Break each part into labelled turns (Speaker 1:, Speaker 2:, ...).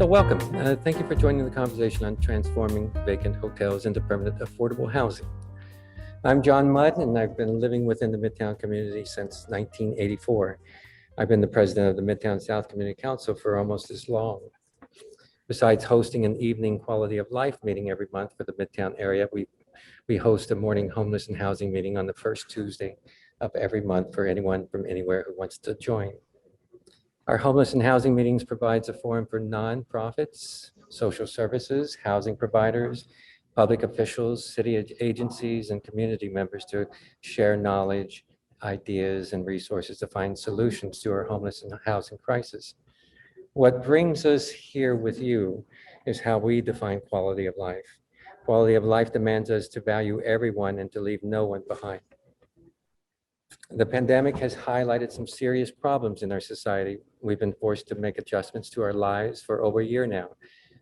Speaker 1: So welcome. Thank you for joining the conversation on transforming vacant hotels into permanent affordable housing. I'm John Mudd, and I've been living within the Midtown community since 1984. I've been the president of the Midtown South Community Council for almost as long. Besides hosting an evening quality of life meeting every month for the Midtown area, we host a morning homeless and housing meeting on the first Tuesday of every month for anyone from anywhere who wants to join. Our homeless and housing meetings provides a forum for nonprofits, social services, housing providers, public officials, city agencies, and community members to share knowledge, ideas, and resources to find solutions to our homeless and housing crisis. What brings us here with you is how we define quality of life. Quality of life demands us to value everyone and to leave no one behind. The pandemic has highlighted some serious problems in our society. We've been forced to make adjustments to our lives for over a year now.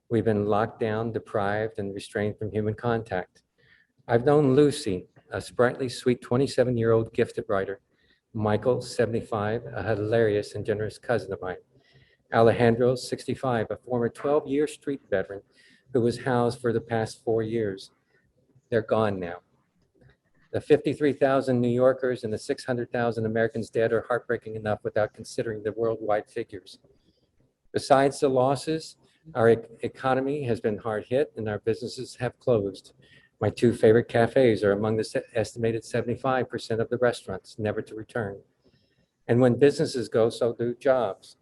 Speaker 1: We've been locked down, deprived, and restrained from human contact. I've known Lucy, a sprightly, sweet 27-year-old gifted writer, Michael, 75, a hilarious and generous cousin of mine, Alejandro, 65, a former 12-year street veteran who was housed for the past 4 years. They're gone now. The 53,000 New Yorkers and the 600,000 Americans dead are heartbreaking enough without considering the worldwide figures. Besides the losses, our economy has been hard hit and our businesses have closed. My two favorite cafes are among the estimated 75% of the restaurants never to return. And when businesses go, so do jobs.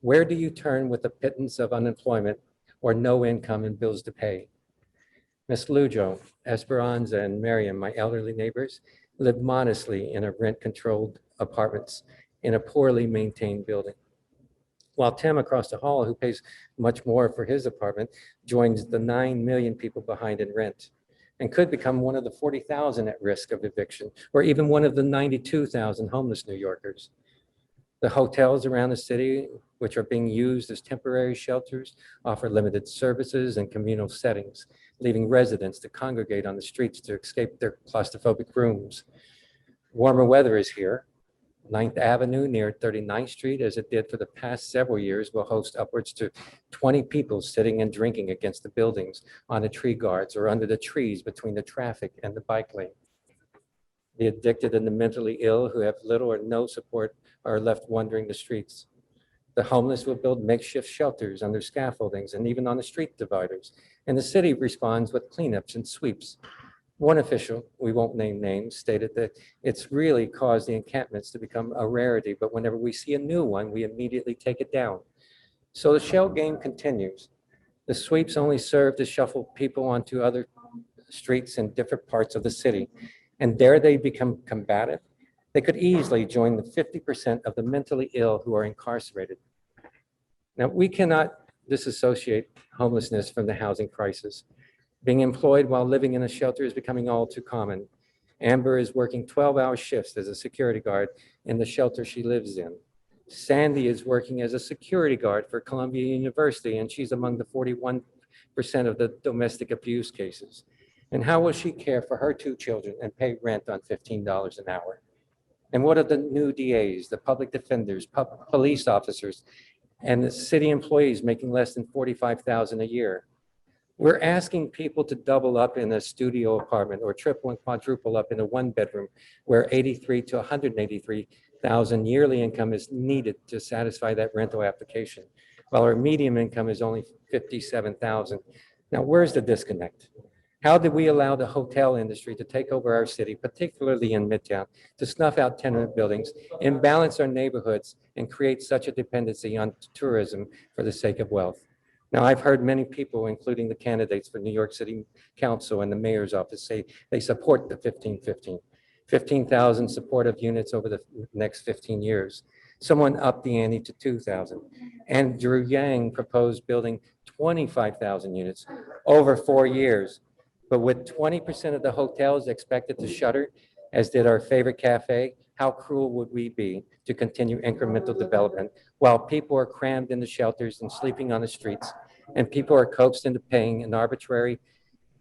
Speaker 1: Where do you turn with a pittance of unemployment or no income and bills to pay? Miss Lujo, Esperanza, and Miriam, my elderly neighbors, live modestly in a rent-controlled apartments in a poorly maintained building. While Tim across the hall, who pays much more for his apartment, joins the 9 million people behind in rent and could become one of the 40,000 at risk of eviction, or even one of the 92,000 homeless New Yorkers. The hotels around the city, which are being used as temporary shelters, offer limited services and communal settings, leaving residents to congregate on the streets to escape their claustrophobic rooms. Warmer weather is here. 9th Avenue near 39th Street, as it did for the past several years, will host upwards to 20 people sitting and drinking against the buildings, on the tree guards, or under the trees between the traffic and the bike lane. The addicted and the mentally ill who have little or no support are left wandering the streets. The homeless will build makeshift shelters under scaffoldings and even on the street dividers, and the city responds with cleanups and sweeps. One official, we won't name names, stated that it's really caused the encampments to become a rarity, but whenever we see a new one, we immediately take it down. So the shell game continues. The sweeps only serve to shuffle people onto other streets in different parts of the city, and dare they become combative, they could easily join the 50% of the mentally ill who are incarcerated. Now, we cannot disassociate homelessness from the housing crisis. Being employed while living in a shelter is becoming all too common. Amber is working 12-hour shifts as a security guard in the shelter she lives in. Sandy is working as a security guard for Columbia University, and she's among the 41% of the domestic abuse cases. And how will she care for her 2 children and pay rent on $15 an hour? And what of the new DAs, the public defenders, police officers, and the city employees making less than $45,000 a year? We're asking people to double up in a studio apartment or triple and quadruple up in a 1-bedroom where 83 to 183,000 yearly income is needed to satisfy that rental application, while our median income is only 57,000. Now, where's the disconnect? How did we allow the hotel industry to take over our city, particularly in Midtown, to snuff out tenement buildings, imbalance our neighborhoods, and create such a dependency on tourism for the sake of wealth? Now, I've heard many people, including the candidates for New York City Council and the mayor's office, say they support the 15-15, 15,000 supportive units over the next 15 years. Someone upped the ante to 2,000. Andrew Yang proposed building 25,000 units over 4 years. But with 20% of the hotels expected to shutter, as did our favorite cafe, how cruel would we be to continue incremental development while people are crammed in the shelters and sleeping on the streets, and people are coaxed into paying an arbitrary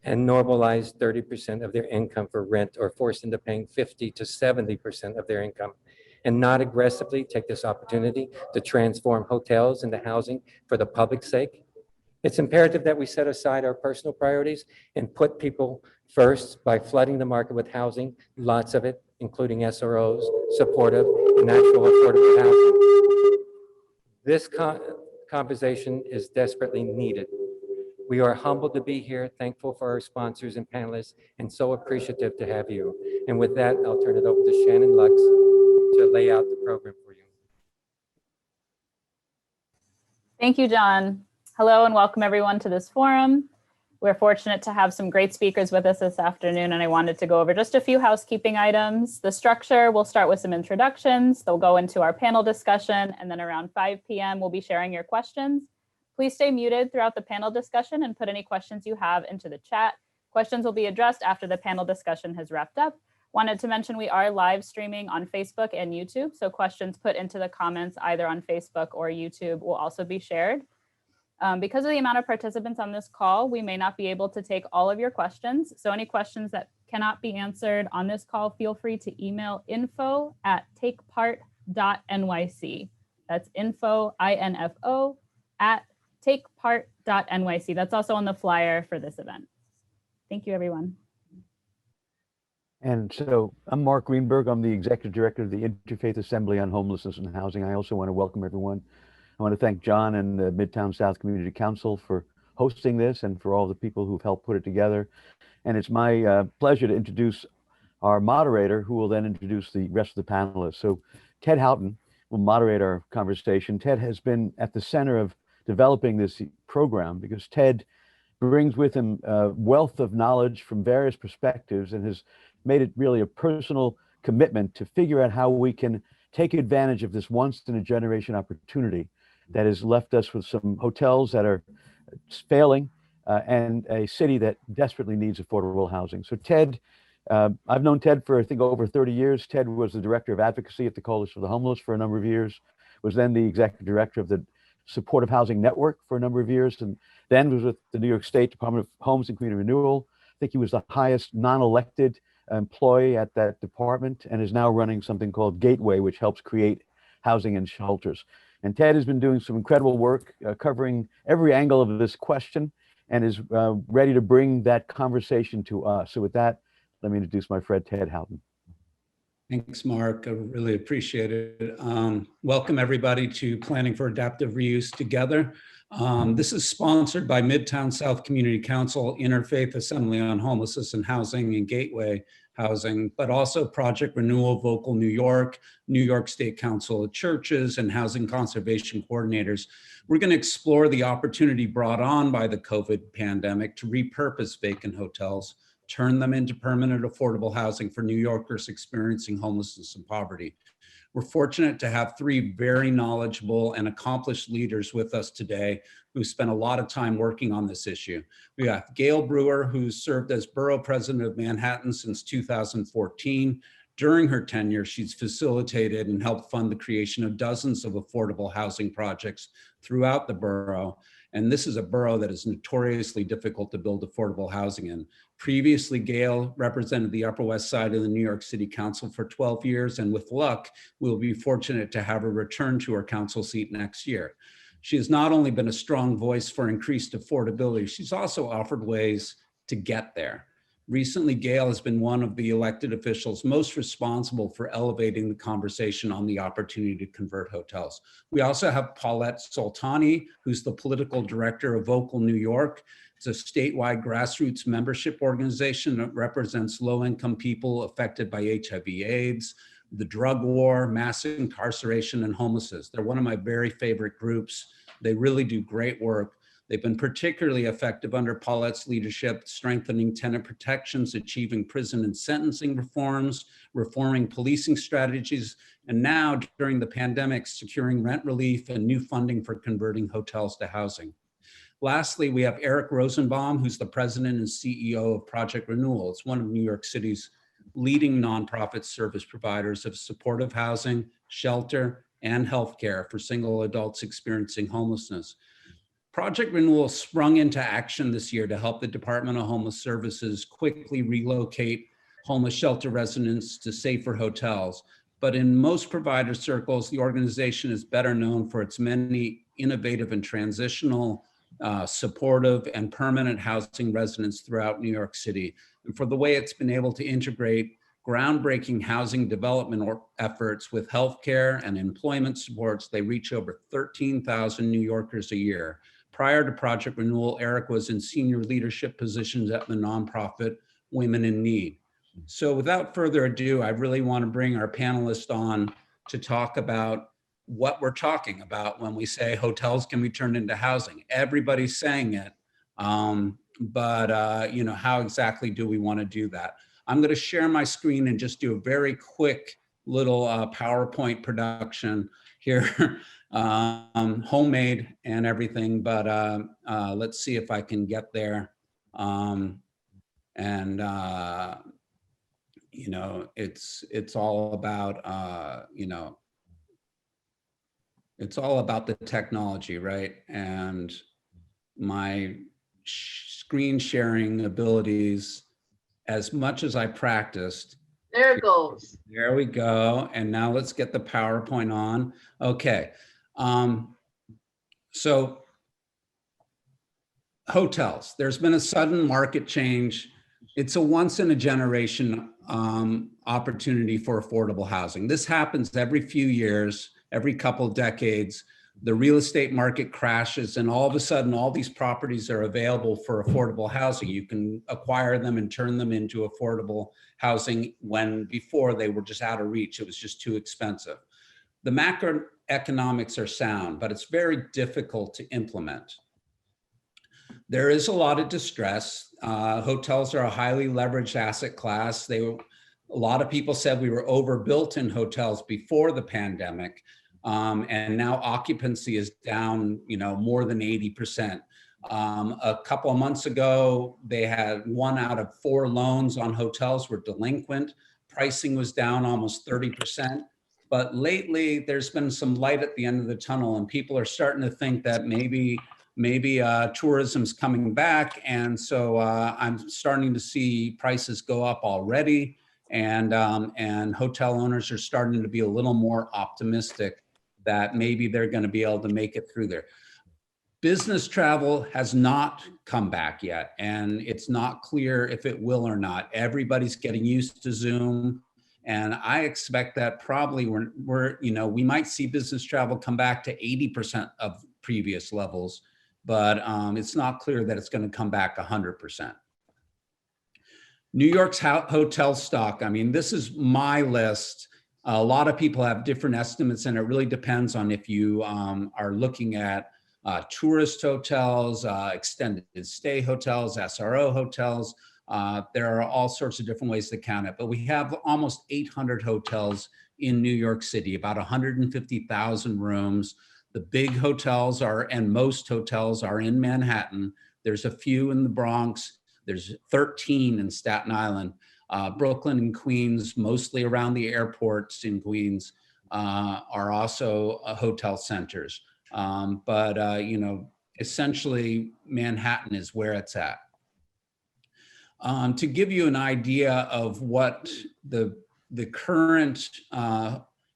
Speaker 1: and normalized 30% of their income for rent, or forced into paying 50 to 70% of their income, and not aggressively take this opportunity to transform hotels into housing for the public's sake? It's imperative that we set aside our personal priorities and put people first by flooding the market with housing, lots of it, including SROs, supportive, and actual affordable housing. This conversation is desperately needed. We are humbled to be here, thankful for our sponsors and panelists, and so appreciative to have you. And with that, I'll turn it over to Shannon Lux to lay out the program for you.
Speaker 2: Thank you, John. Hello and welcome everyone to this forum. We're fortunate to have some great speakers with us this afternoon, and I wanted to go over just a few housekeeping items. The structure, we'll start with some introductions. They'll go into our panel discussion, and then around 5 p.m. we'll be sharing your questions. Please stay muted throughout the panel discussion and put any questions you have into the chat. Questions will be addressed after the panel discussion has wrapped up. Wanted to mention we are live streaming on Facebook and YouTube, so questions put into the comments either on Facebook or YouTube will also be shared. Because of the amount of participants on this call, we may not be able to take all of your questions. So any questions that cannot be answered on this call, feel free to email info@takepart.nyc. That's info, I-N-F-O, @takepart.nyc. That's also on the flyer for this event. Thank you, everyone.
Speaker 3: And so I'm Mark Greenberg. I'm the Executive Director of the Interfaith Assembly on Homelessness and Housing. I also want to welcome everyone. I want to thank John and the Midtown South Community Council for hosting this and for all the people who've helped put it together. And it's my pleasure to introduce our moderator, who will then introduce the rest of the panelists. So Ted Houghton will moderate our conversation. Ted has been at the center of developing this program because Ted brings with him a wealth of knowledge from various perspectives and has made it really a personal commitment to figure out how we can take advantage of this once-in-a-generation opportunity that has left us with some hotels that are failing and a city that desperately needs affordable housing. So Ted, I've known Ted for I think over 30 years. Ted was the Director of Advocacy at the Coalition for the Homeless for a number of years, was then the Executive Director of the Supportive Housing Network for a number of years, and then was with the New York State Department of Homes and Community Renewal. I think he was the highest non-elected employee at that department and is now running something called Gateway, which helps create housing and shelters. And Ted has been doing some incredible work covering every angle of this question and is ready to bring that conversation to us. So with that, let me introduce my friend, Ted Houghton.
Speaker 4: Thanks, Mark. I really appreciate it. Welcome everybody to Planning for Adaptive Reuse Together. This is sponsored by Midtown South Community Council, Interfaith Assembly on Homelessness and Housing, and Gateway Housing, but also Project Renewal, Vocal New York State Council of Churches, and Housing Conservation Coordinators. We're going to explore the opportunity brought on by the COVID pandemic to repurpose vacant hotels, turn them into permanent affordable housing for New Yorkers experiencing homelessness and poverty. We're fortunate to have three very knowledgeable and accomplished leaders with us today who spent a lot of time working on this issue. We have Gail Brewer, who's served as Borough President of Manhattan since 2014. During her tenure, she's facilitated and helped fund the creation of dozens of affordable housing projects throughout the borough. And this is a borough that is notoriously difficult to build affordable housing in. Previously, Gail represented the Upper West Side of the New York City Council for 12 years, and with luck, we'll be fortunate to have her return to her council seat next year. She has not only been a strong voice for increased affordability, she's also offered ways to get there. Recently, Gail has been one of the elected officials most responsible for elevating the conversation on the opportunity to convert hotels. We also have Paulette Soltani, who's the political director of Vocal New York. It's a statewide grassroots membership organization that represents low-income people affected by HIV/AIDS, the drug war, mass incarceration, and homelessness. They're one of my very favorite groups. They really do great work. They've been particularly effective under Paulette's leadership, strengthening tenant protections, achieving prison and sentencing reforms, reforming policing strategies, and now during the pandemic, securing rent relief and new funding for converting hotels to housing. Lastly, we have Eric Rosenbaum, who's the president and CEO of Project Renewal. It's one of New York City's leading nonprofit service providers of supportive housing, shelter, and healthcare for single adults experiencing homelessness. Project Renewal sprung into action this year to help the Department of Homeless Services quickly relocate homeless shelter residents to safer hotels. But in most provider circles, the organization is better known for its many innovative and transitional supportive and permanent housing residents throughout New York City, and for the way it's been able to integrate groundbreaking housing development efforts with healthcare and employment supports. They reach over 13,000 New Yorkers a year. Prior to Project Renewal, Eric was in senior leadership positions at the nonprofit Women in Need. So without further ado, I really want to bring our panelists on to talk about what we're talking about when we say hotels can be turned into housing. Everybody's saying it, but you know, how exactly do we want to do that? I'm going to share my screen and just do a very quick little PowerPoint production here, homemade and everything, but let's see if I can get there. You know, it's all about, you know, it's all about the technology, right? And my screen sharing abilities, as much as I practiced.
Speaker 5: There it goes.
Speaker 4: There we go. And now let's get the PowerPoint on. Okay. So hotels, there's been a sudden market change. It's a once in a generation opportunity for affordable housing. This happens every few years, every couple decades. The real estate market crashes and all of a sudden all these properties are available for affordable housing. You can acquire them and turn them into affordable housing when before they were just out of reach. It was just too expensive. The macroeconomics are sound, but it's very difficult to implement. There is a lot of distress. Hotels are a highly leveraged asset class. A lot of people said we were overbuilt in hotels before the pandemic. And now occupancy is down, you know, more than 80%. A couple of months ago, they had 1 out of 4 loans on hotels were delinquent. Pricing was down almost 30%. But lately, there's been some light at the end of the tunnel, and people are starting to think that maybe tourism's coming back. And so I'm starting to see prices go up already, and hotel owners are starting to be a little more optimistic that maybe they're going to be able to make it through there. Business travel has not come back yet, and it's not clear if it will or not. Everybody's getting used to Zoom, and I expect that probably we might see business travel come back to 80% of previous levels, but it's not clear that it's going to come back 100%. New York's hotel stock, I mean, this is my list. A lot of people have different estimates, and it really depends on if you are looking at tourist hotels, extended stay hotels, SRO hotels. There are all sorts of different ways to count it, but we have almost 800 hotels in New York City, about 150,000 rooms. The big hotels and most hotels are in Manhattan. There's a few in the Bronx. There's 13 in Staten Island. Brooklyn and Queens, mostly around the airports in Queens, are also hotel centers. But you know, essentially Manhattan is where it's at. To give you an idea of what the current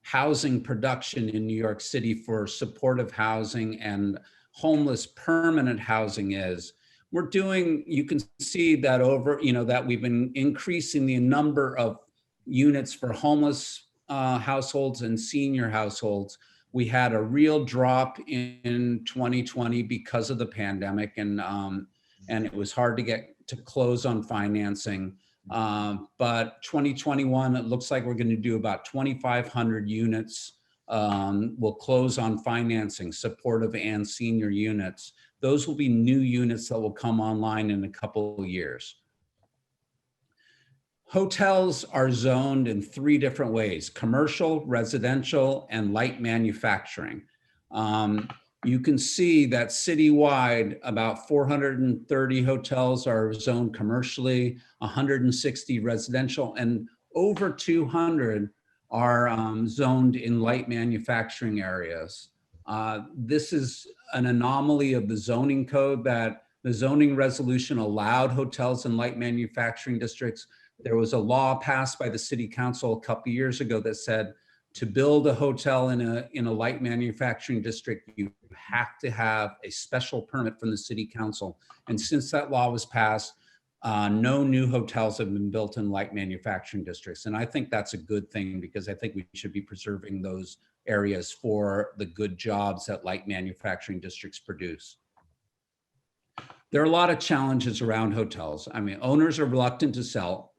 Speaker 4: housing production in New York City for supportive housing and homeless permanent housing is, you can see that that we've been increasing the number of units for homeless households and senior households. We had a real drop in 2020 because of the pandemic, and it was hard to get to close on financing. But 2021, it looks like we're going to do about 2,500 units. Will close on financing, supportive and senior units. Those will be new units that will come online in a couple of years. Hotels are zoned in 3 different ways: commercial, residential, and light manufacturing. You can see that citywide, about 430 hotels are zoned commercially, 160 residential, and over 200 are zoned in light manufacturing areas. This is an anomaly of the zoning code, that the zoning resolution allowed hotels in light manufacturing districts. There was a law passed by the city council a couple of years ago that said to build a hotel in a light manufacturing district, you have to have a special permit from the city council. And since that law was passed, no new hotels have been built in light manufacturing districts. And I think that's a good thing, because I think we should be preserving those areas for the good jobs that light manufacturing districts produce. There are a lot of challenges around hotels. I mean, owners are reluctant to sell.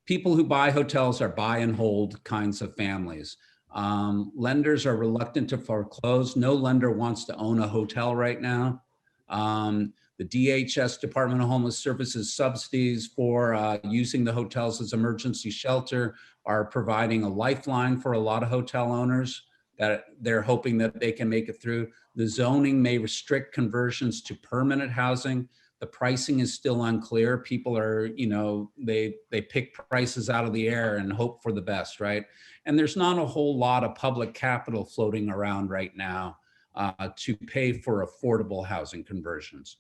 Speaker 4: People who buy hotels are buy and hold kinds of families. Lenders are reluctant to foreclose. No lender wants to own a hotel right now. The DHS, Department of Homeless Services, subsidies for using the hotels as emergency shelter are providing a lifeline for a lot of hotel owners that they're hoping that they can make it through. The zoning may restrict conversions to permanent housing. The pricing is still unclear. People are, they pick prices out of the air and hope for the best, right? And there's not a whole lot of public capital floating around right now to pay for affordable housing conversions.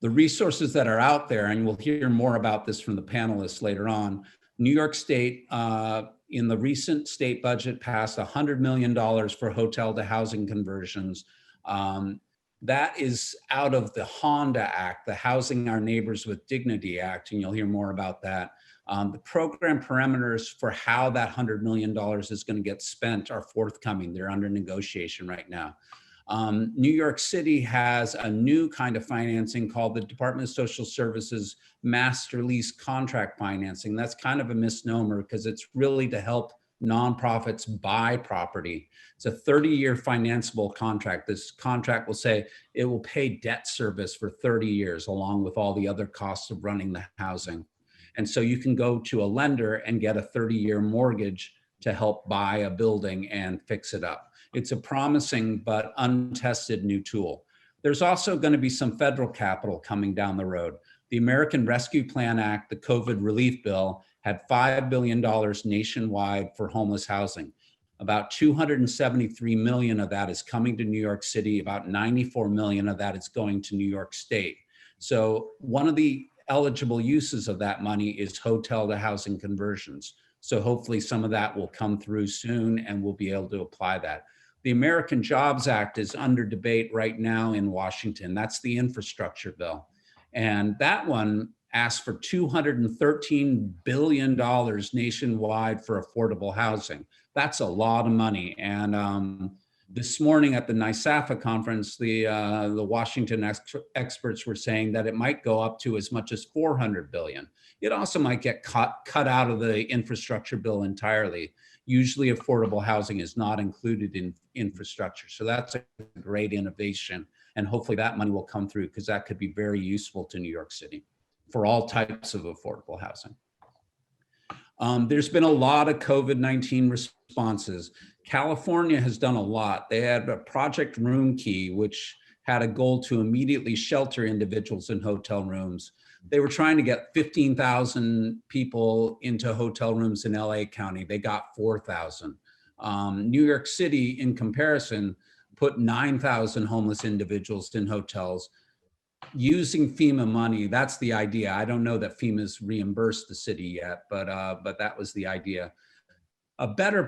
Speaker 4: The resources that are out there, and we'll hear more about this from the panelists later on, New York State, in the recent state budget, passed $100 million for hotel to housing conversions. That is out of the HONDA Act, the Housing Our Neighbors with Dignity Act, and you'll hear more about that. The program parameters for how that $100 million is going to get spent are forthcoming. They're under negotiation right now. New York City has a new kind of financing called the Department of Social Services Master Lease Contract Financing. That's kind of a misnomer, because it's really to help nonprofits buy property. It's a 30-year financeable contract. This contract will say it will pay debt service for 30 years, along with all the other costs of running the housing. And so you can go to a lender and get a 30-year mortgage to help buy a building and fix it up. It's a promising but untested new tool. There's also going to be some federal capital coming down the road. The American Rescue Plan Act, the COVID relief bill, had $5 billion nationwide for homeless housing. About 273 million of that is coming to New York City. About 94 million of that is going to New York State. So one of the eligible uses of that money is hotel to housing conversions. So hopefully some of that will come through soon and we'll be able to apply that. The American Jobs Act is under debate right now in Washington. That's the infrastructure bill. And that one asks for $213 billion nationwide for affordable housing. That's a lot of money. And this morning at the NYSAFA conference, the Washington experts were saying that it might go up to as much as $400 billion. It also might get cut out of the infrastructure bill entirely. Usually affordable housing is not included in infrastructure. So that's a great innovation. And hopefully that money will come through, because that could be very useful to New York City for all types of affordable housing. There's been a lot of COVID-19 responses. California has done a lot. They had a Project Room Key, which had a goal to immediately shelter individuals in hotel rooms. They were trying to get 15,000 people into hotel rooms in LA County. They got 4,000. New York City, in comparison, put 9,000 homeless individuals in hotels using FEMA money. That's the idea. I don't know that FEMA's reimbursed the city yet, but that was the idea. A better,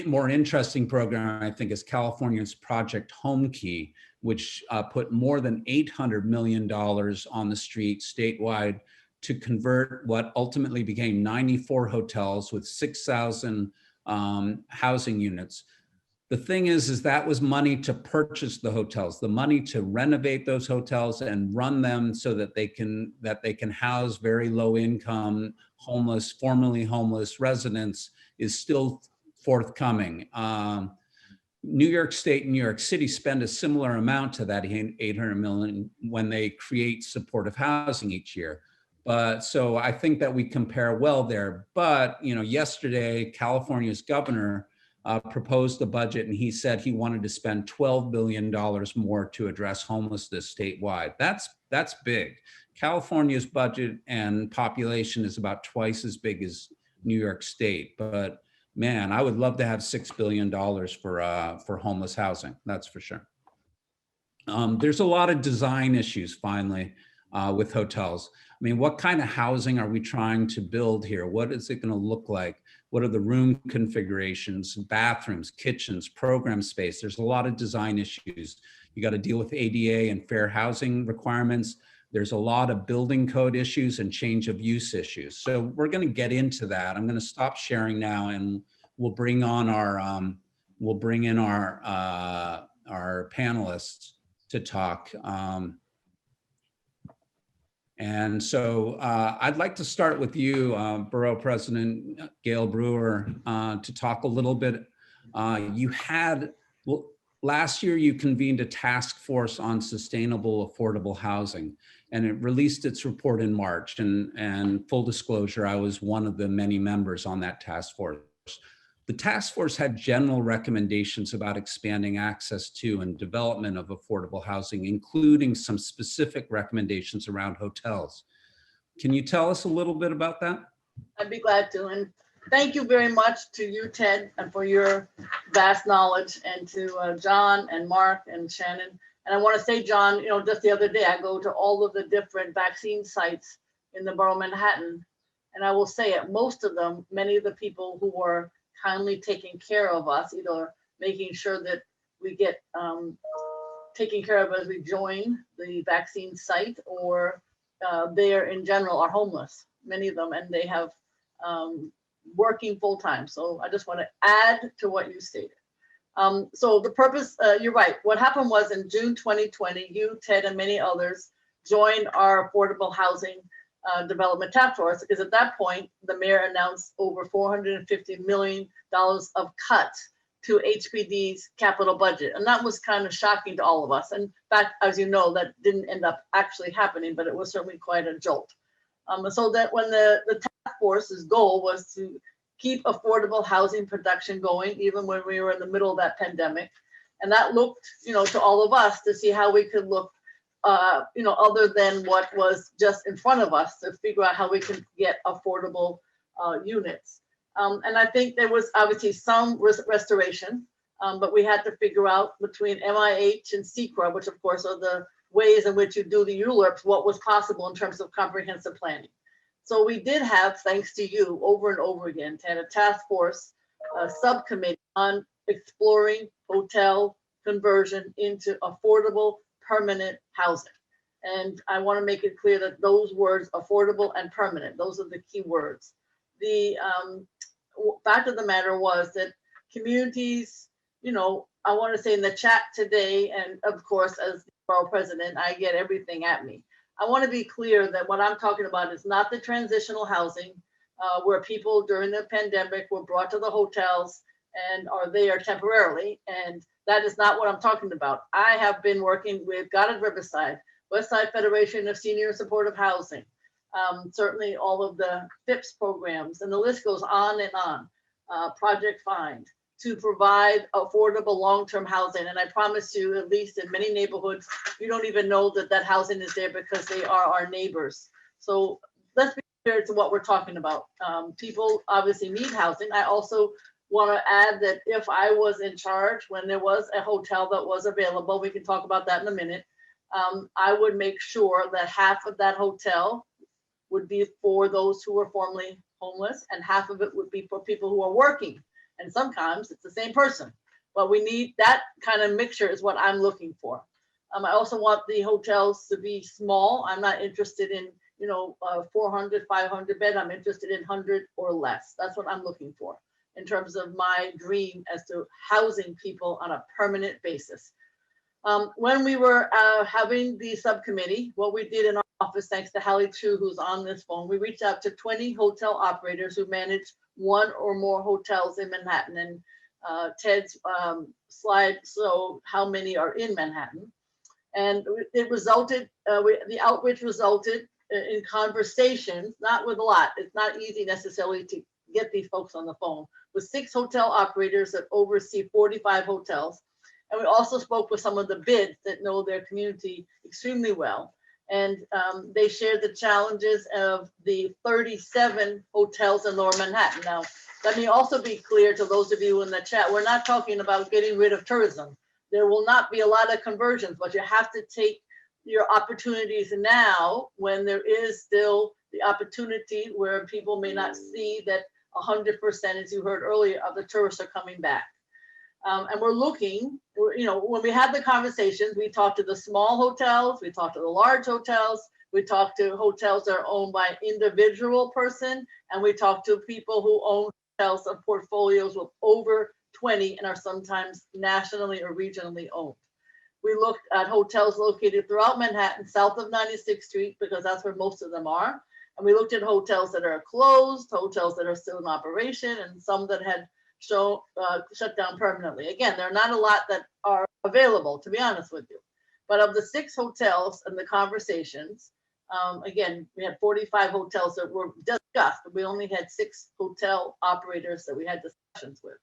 Speaker 4: more interesting program, I think, is California's Project Home Key, which put more than $800 million on the street statewide to convert what ultimately became 94 hotels with 6,000 housing units. The thing is that was money to purchase the hotels, the money to renovate those hotels and run them so that they can house very low income, homeless, formerly homeless residents is still forthcoming. New York State and New York City spend a similar amount to that 800 million when they create supportive housing each year. But so I think that we compare well there. But yesterday, California's governor proposed a budget, and he said he wanted to spend $12 billion more to address homelessness statewide. That's big. California's budget and population is about twice as big as New York State, but man, I would love to have $6 billion for homeless housing. That's for sure. There's a lot of design issues finally with hotels. I mean, what kind of housing are we trying to build here? What is it going to look like? What are the room configurations, bathrooms, kitchens, program space? There's a lot of design issues. You got to deal with ADA and fair housing requirements. There's a lot of building code issues and change of use issues. So we're going to get into that. I'm going to stop sharing now, and we'll bring on our our panelists to talk. And so I'd like to start with you, Borough President Gail Brewer, to talk a little bit. Last year you convened a task force on sustainable, affordable housing, and it released its report in March. And full disclosure, I was one of the many members on that task force. The task force had general recommendations about expanding access to and development of affordable housing, including some specific recommendations around hotels. Can you tell us a little bit about that?
Speaker 5: I'd be glad to. And thank you very much to you, Ted, and for your vast knowledge, and to John and Mark and Shannon. And I want to say, John, you know, just the other day, I go to all of the different vaccine sites in the borough of Manhattan. And I will say at most of them, many of the people who were kindly taking care of us, either making sure that we get taken care of as we join the vaccine site, or they are in general are homeless, many of them, and they have working full time. So I just want to add to what you stated. So the purpose, you're right. What happened was in June 2020, you, Ted, and many others joined our affordable housing development task force, because at that point, the mayor announced over $450 million of cuts to HPD's capital budget. And that was kind of shocking to all of us. And in fact, as you know, that didn't end up actually happening, but it was certainly quite a jolt. So that when the task force's goal was to keep affordable housing production going, even when we were in the middle of that pandemic. And that looked, you know, to all of us to see how we could look you know, other than what was just in front of us, to figure out how we can get affordable units. And I think there was obviously some restoration, but we had to figure out between MIH and SECRA, which of course are the ways in which you do the ULURPs, what was possible in terms of comprehensive planning. So we did have, thanks to you, over and over again, had a task force subcommittee on exploring hotel conversion into affordable permanent housing. And I want to make it clear that those words, affordable and permanent, those are the key words. The fact of the matter was that communities, you know, I want to say in the chat today, and of course, as the borough president, I get everything at me. I want to be clear that what I'm talking about is not the transitional housing where people during the pandemic were brought to the hotels and are there temporarily. And that is not what I'm talking about. I have been working with God at Riverside, West Side Federation of Senior Supportive Housing, certainly all of the FIPS programs, and the list goes on and on, Project Find, to provide affordable long-term housing. And I promise you, at least in many neighborhoods, you don't even know that that housing is there because they are our neighbors. So let's be clear to what we're talking about. People obviously need housing. I also want to add that if I was in charge when there was a hotel that was available, we can talk about that in a minute, I would make sure that half of that hotel would be for those who were formerly homeless, and half of it would be for people who are working. And sometimes it's the same person, but we need that kind of mixture is what I'm looking for. I also want the hotels to be small. I'm not interested in, you know, 400, 500 bed. I'm interested in 100 or less. That's what I'm looking for in terms of my dream as to housing people on a permanent basis. When we were having the subcommittee, what we did in our office, thanks to Hallie Chu, who's on this phone, we reached out to 20 hotel operators who manage one or more hotels in Manhattan. And Ted's slide showed how many are in Manhattan. And it resulted, the outreach resulted in conversations, not with a lot. It's not easy necessarily to get these folks on the phone, with 6 hotel operators that oversee 45 hotels. And we also spoke with some of the bids that know their community extremely well. And they shared the challenges of the 37 hotels in Lower Manhattan. Now, let me also be clear to those of you in the chat, we're not talking about getting rid of tourism. There will not be a lot of conversions, but you have to take your opportunities now when there is still the opportunity where people may not see that 100%, as you heard earlier, of the tourists are coming back. And we're looking, you know, when we had the conversations, we talked to the small hotels, we talked to the large hotels, we talked to hotels that are owned by individual person, and we talked to people who own hotels and portfolios with over 20 and are sometimes nationally or regionally owned. We looked at hotels located throughout Manhattan, south of 96th Street, because that's where most of them are. And we looked at hotels that are closed, hotels that are still in operation, and some that had shut down permanently. Again, there are not a lot that are available, to be honest with you. But of the 6 hotels and the conversations, again, we had 45 hotels that were discussed, but we only had 6 hotel operators that we had discussions with.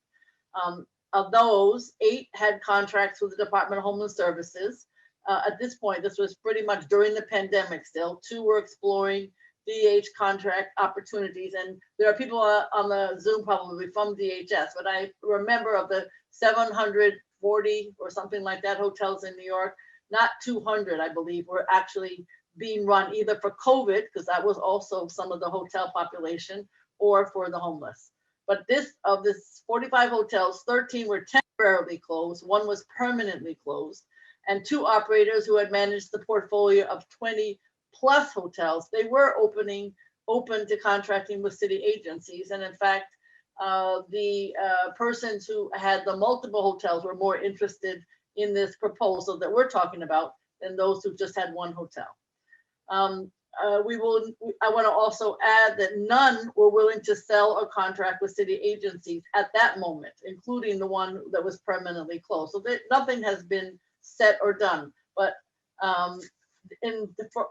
Speaker 5: Of those, 8 had contracts with the Department of Homeless Services. At this point, this was pretty much during the pandemic still. 2 were exploring DH contract opportunities. And there are people on the Zoom probably from DHS, but I remember of the 740 or something like that hotels in New York, not 200, I believe, were actually being run either for COVID, because that was also some of the hotel population, or for the homeless. But of this 45 hotels, 13 were temporarily closed, 1 was permanently closed, and 2 operators who had managed the portfolio of 20 plus hotels, they were open to contracting with city agencies. And in fact, the persons who had the multiple hotels were more interested in this proposal that we're talking about than those who just had 1 hotel. I want to also add that none were willing to sell or contract with city agencies at that moment, including the one that was permanently closed. So nothing has been set or done, but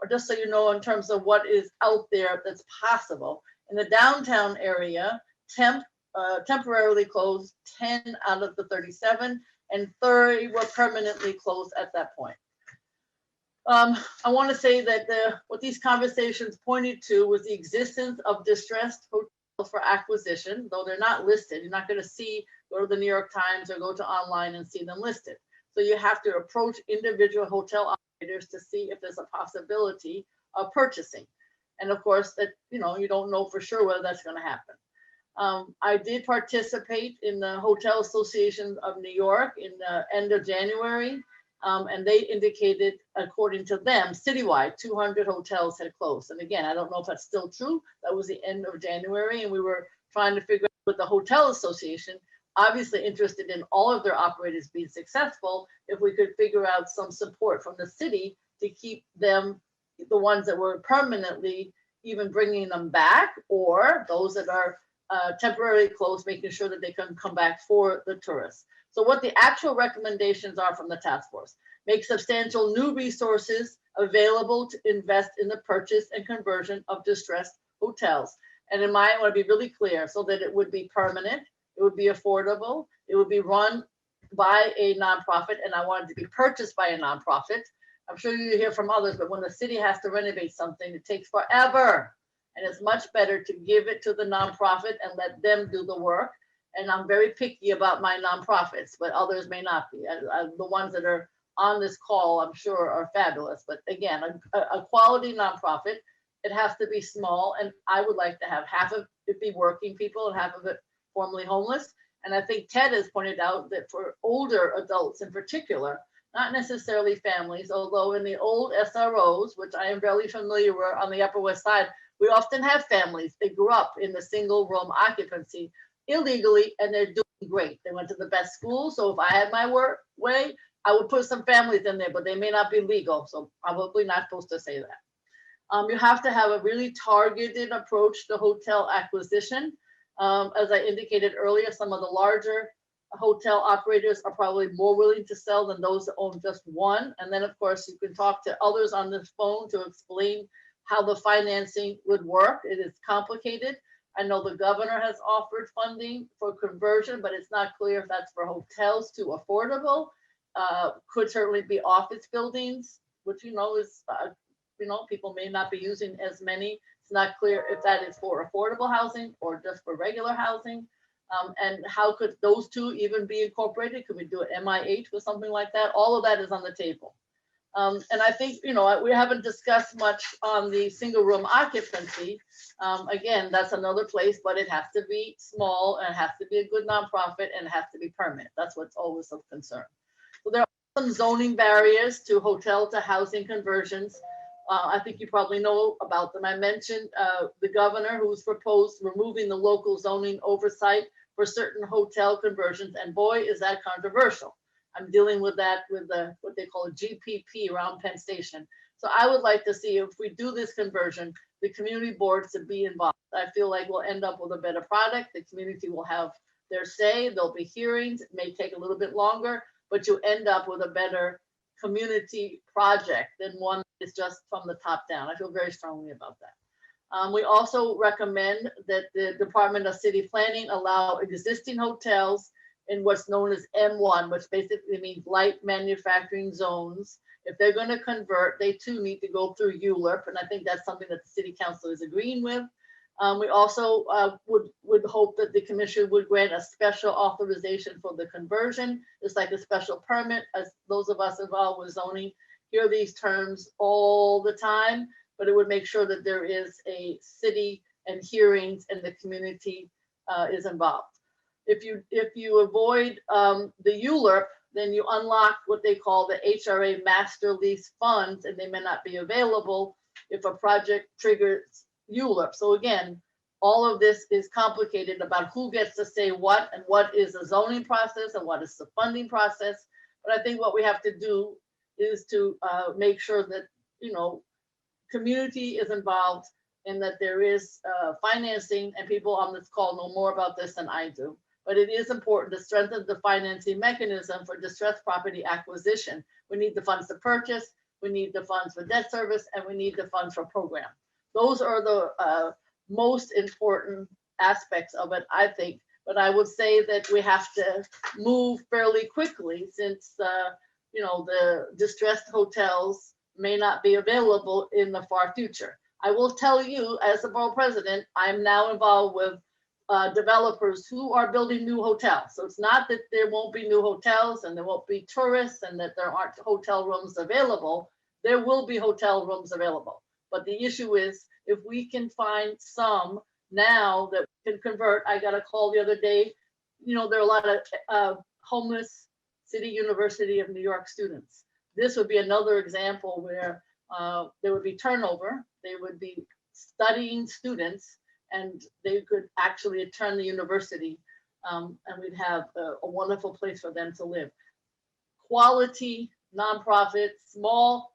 Speaker 5: just so you know, in terms of what is out there that's possible, in the downtown area, temporarily closed 10 out of the 37, and 30 were permanently closed at that point. I want to say that what these conversations pointed to was the existence of distressed hotels for acquisition, though they're not listed. You're not going to go to the New York Times or go to online and see them listed. So you have to approach individual hotel operators to see if there's a possibility of purchasing. And of course, that you don't know for sure whether that's going to happen. I did participate in the Hotel Association of New York in the end of January, and they indicated, according to them, citywide, 200 hotels had closed. And again, I don't know if that's still true. That was the end of January, and we were trying to figure out with the Hotel Association, obviously interested in all of their operators being successful, if we could figure out some support from the city to keep them, the ones that were permanently, even bringing them back, or those that are temporarily closed, making sure that they can come back for the tourists. So what the actual recommendations are from the task force: make substantial new resources available to invest in the purchase and conversion of distressed hotels. And in I want to be really clear, so that it would be permanent, it would be affordable, it would be run by a nonprofit, and I want it to be purchased by a nonprofit. I'm sure you hear from others, but when the city has to renovate something, it takes forever. And it's much better to give it to the nonprofit and let them do the work. And I'm very picky about my nonprofits, but others may not be. The ones that are on this call, I'm sure, are fabulous. But again, a quality nonprofit, it has to be small. And I would like to have half of it be working people and half of it formerly homeless. And I think Ted has pointed out that for older adults in particular, not necessarily families, although in the old SROs, which I am very familiar with on the Upper West Side, we often have families. They grew up in the single room occupancy illegally, and they're doing great. They went to the best school. So if I had my way, I would put some families in there, but they may not be legal. So probably not supposed to say that. You have to have a really targeted approach to hotel acquisition. As I indicated earlier, some of the larger hotel operators are probably more willing to sell than those that own just one. And then of course you can talk to others on this phone to explain how the financing would work. It is complicated. I know the governor has offered funding for conversion, but it's not clear if that's for hotels to affordable. Could certainly be office buildings, which is, people may not be using as many. It's not clear if that is for affordable housing or just for regular housing. And how could those two even be incorporated? Could we do an MIH or something like that? All of that is on the table. And I think, we haven't discussed much on the single room occupancy. Again, that's another place, but it has to be small and it has to be a good nonprofit and it has to be permanent. That's what's always of concern. So there are some zoning barriers to hotel to housing conversions. I think you probably know about them. I mentioned the governor who's proposed removing the local zoning oversight for certain hotel conversions, and boy, is that controversial. I'm dealing with that with what they call a GPP around Penn Station. So I would like to see, if we do this conversion, the community boards to be involved. I feel like we'll end up with a better product. The community will have their say. There'll be hearings. It may take a little bit longer, but you end up with a better community project than one that's just from the top down. I feel very strongly about that. We also recommend that the Department of City Planning allow existing hotels in what's known as M1, which basically means light manufacturing zones. If they're going to convert, they too need to go through ULURP, and I think that's something that the City Council is agreeing with. We also would hope that the commission would grant a special authorization for the conversion. It's like a special permit, as those of us involved with zoning hear these terms all the time, but it would make sure that there is a city and hearings and the community is involved. If you avoid the ULURP, then you unlock what they call the HRA master lease funds, and they may not be available if a project triggers ULURP. So again, all of this is complicated about who gets to say what and what is the zoning process and what is the funding process. But I think what we have to do is to make sure that, community is involved and that there is financing, and people on this call know more about this than I do. But it is important to strengthen the financing mechanism for distressed property acquisition. We need the funds to purchase, we need the funds for debt service, and we need the funds for program. Those are the most important aspects of it, I think. But I would say that we have to move fairly quickly, since the distressed hotels may not be available in the far future. I will tell you, as the borough president, I'm now involved with developers who are building new hotels. So it's not that there won't be new hotels and there won't be tourists and that there aren't hotel rooms available. There will be hotel rooms available. But the issue is, if we can find some now that can convert. I got a call the other day. There are a lot of homeless City University of New York students. This would be another example where there would be turnover. They would be studying students, and they could actually turn the university, and we'd have a wonderful place for them to live. Quality, nonprofit, small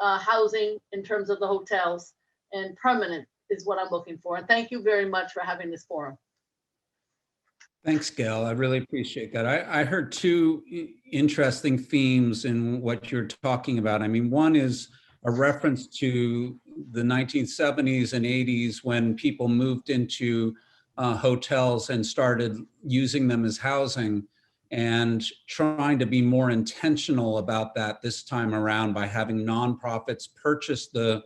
Speaker 5: housing in terms of the hotels, and permanent is what I'm looking for. And thank you very much for having this forum.
Speaker 4: Thanks, Gail. I really appreciate that. I heard two interesting themes in what you're talking about. I mean, one is a reference to the 1970s and 80s when people moved into hotels and started using them as housing, and trying to be more intentional about that this time around by having nonprofits purchase the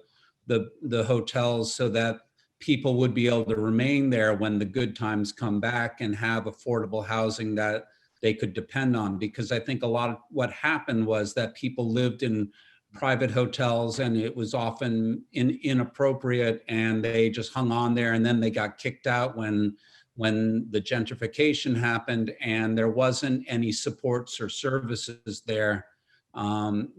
Speaker 4: hotels so that people would be able to remain there when the good times come back and have affordable housing that they could depend on. Because I think a lot of what happened was that people lived in private hotels and it was often inappropriate, and they just hung on there, and then they got kicked out when the gentrification happened, and there wasn't any supports or services there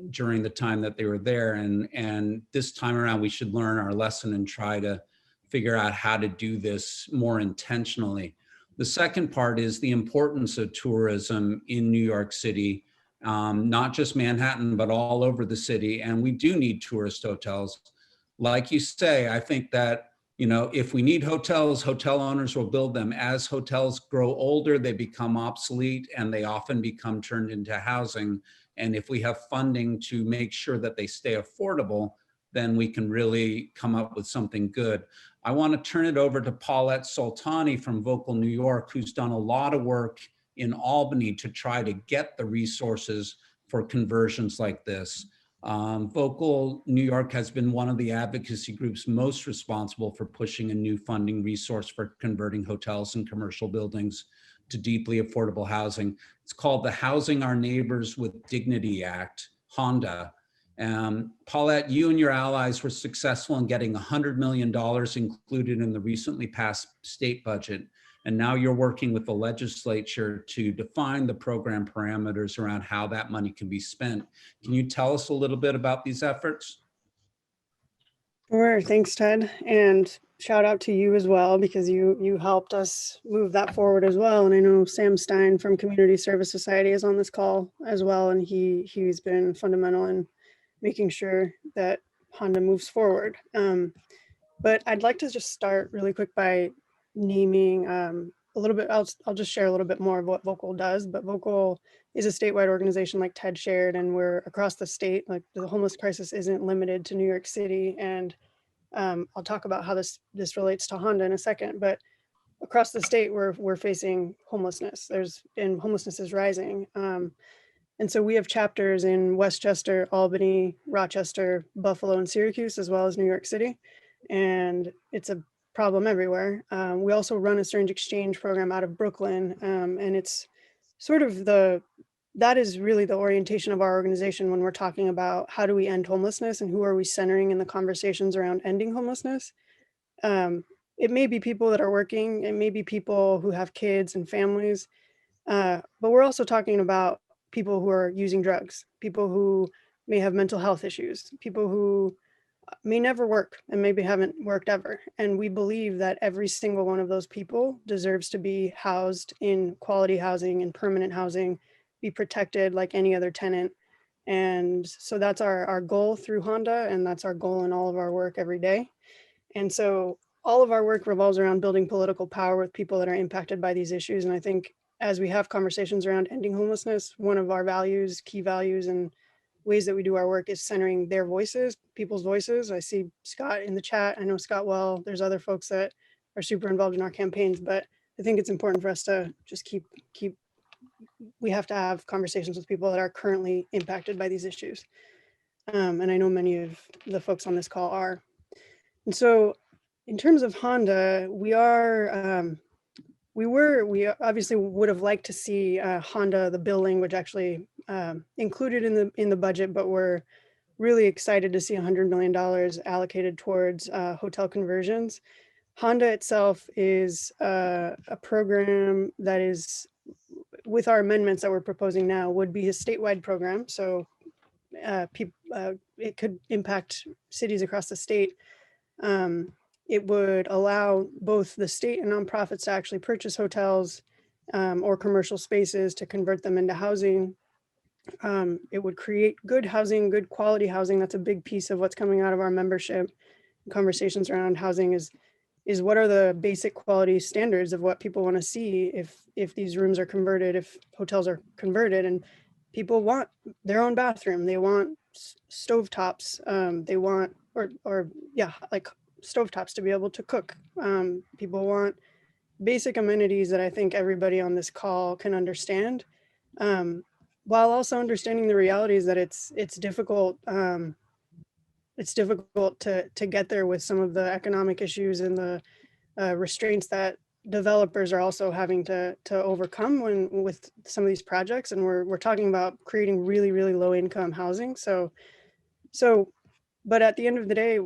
Speaker 4: during the time that they were there. And this time around, we should learn our lesson and try to figure out how to do this more intentionally. The second part is the importance of tourism in New York City, not just Manhattan, but all over the city. And we do need tourist hotels. Like you say, I think that, if we need hotels, hotel owners will build them. As hotels grow older, they become obsolete and they often become turned into housing. And if we have funding to make sure that they stay affordable, then we can really come up with something good. I want to turn it over to Paulette Soltani from Vocal New York, who's done a lot of work in Albany to try to get the resources for conversions like this. Vocal New York has been one of the advocacy groups most responsible for pushing a new funding resource for converting hotels and commercial buildings to deeply affordable housing. It's called the Housing Our Neighbors with Dignity Act, HONDA. Paulette, you and your allies were successful in getting $100 million included in the recently passed state budget. And now you're working with the legislature to define the program parameters around how that money can be spent. Can you tell us a little bit about these efforts?
Speaker 6: Sure, thanks, Ted. And shout out to you as well, because you helped us move that forward as well. And I know Sam Stein from Community Service Society is on this call as well. And he's been fundamental in making sure that Honda moves forward. But I'd like to just start really quick by naming a little bit. I'll just share a little bit more of what Vocal does. But Vocal is a statewide organization, like Ted shared, and we're across the state. Like, the homeless crisis isn't limited to New York City, and I'll talk about how this relates to Honda in a second. But across the state, we're facing homelessness. And homelessness is rising. And so we have chapters in Westchester, Albany, Rochester, Buffalo, and Syracuse, as well as New York City. And it's a problem everywhere. We also run a syringe exchange program out of Brooklyn. And it's sort of that is really the orientation of our organization when we're talking about how do we end homelessness and who are we centering in the conversations around ending homelessness. It may be people that are working, it may be people who have kids and families, but we're also talking about people who are using drugs, people who may have mental health issues, people who may never work and maybe haven't worked ever. And we believe that every single one of those people deserves to be housed in quality housing and permanent housing, be protected like any other tenant. And so that's our goal through Honda, and that's our goal in all of our work every day. And so all of our work revolves around building political power with people that are impacted by these issues. And I think as we have conversations around ending homelessness, one of our values, key values, and ways that we do our work is centering their voices, people's voices. I see Scott in the chat. I know Scott well. There's other folks that are super involved in our campaigns, but I think it's important for us to just keep, we have to have conversations with people that are currently impacted by these issues. And I know many of the folks on this call are. And so in terms of Honda, we obviously would have liked to see Honda, the bill language, actually included in the budget, but we're really excited to see $100 million allocated towards hotel conversions. Honda itself is a program that is, with our amendments that we're proposing now, would be a statewide program. So it could impact cities across the state. It would allow both the state and nonprofits to actually purchase hotels or commercial spaces to convert them into housing. It would create good housing, good quality housing. That's a big piece of what's coming out of our membership. Conversations around housing is what are the basic quality standards of what people want to see if these rooms are converted, if hotels are converted, and people want their own bathroom. They want stovetops. They want, like stovetops to be able to cook. People want basic amenities that I think everybody on this call can understand, while also understanding the realities that it's difficult. It's difficult to get there with some of the economic issues and the restraints that developers are also having to overcome with some of these projects. And we're talking about creating really, really low income housing. So, but at the end of the day,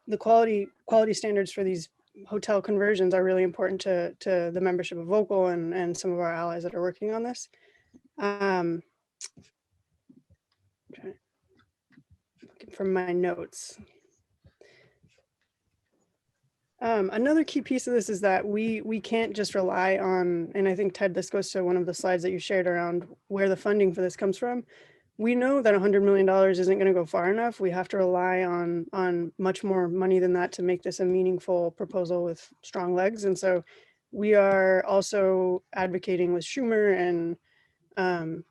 Speaker 6: the quality standards for these hotel conversions are really important to the membership of Vocal and some of our allies that are working on this. Looking from my notes. Another key piece of this is that we can't just rely on, and I think, Ted, this goes to one of the slides that you shared around where the funding for this comes from. We know that $100 million isn't going to go far enough. We have to rely on much more money than that to make this a meaningful proposal with strong legs. And so we are also advocating with Schumer and on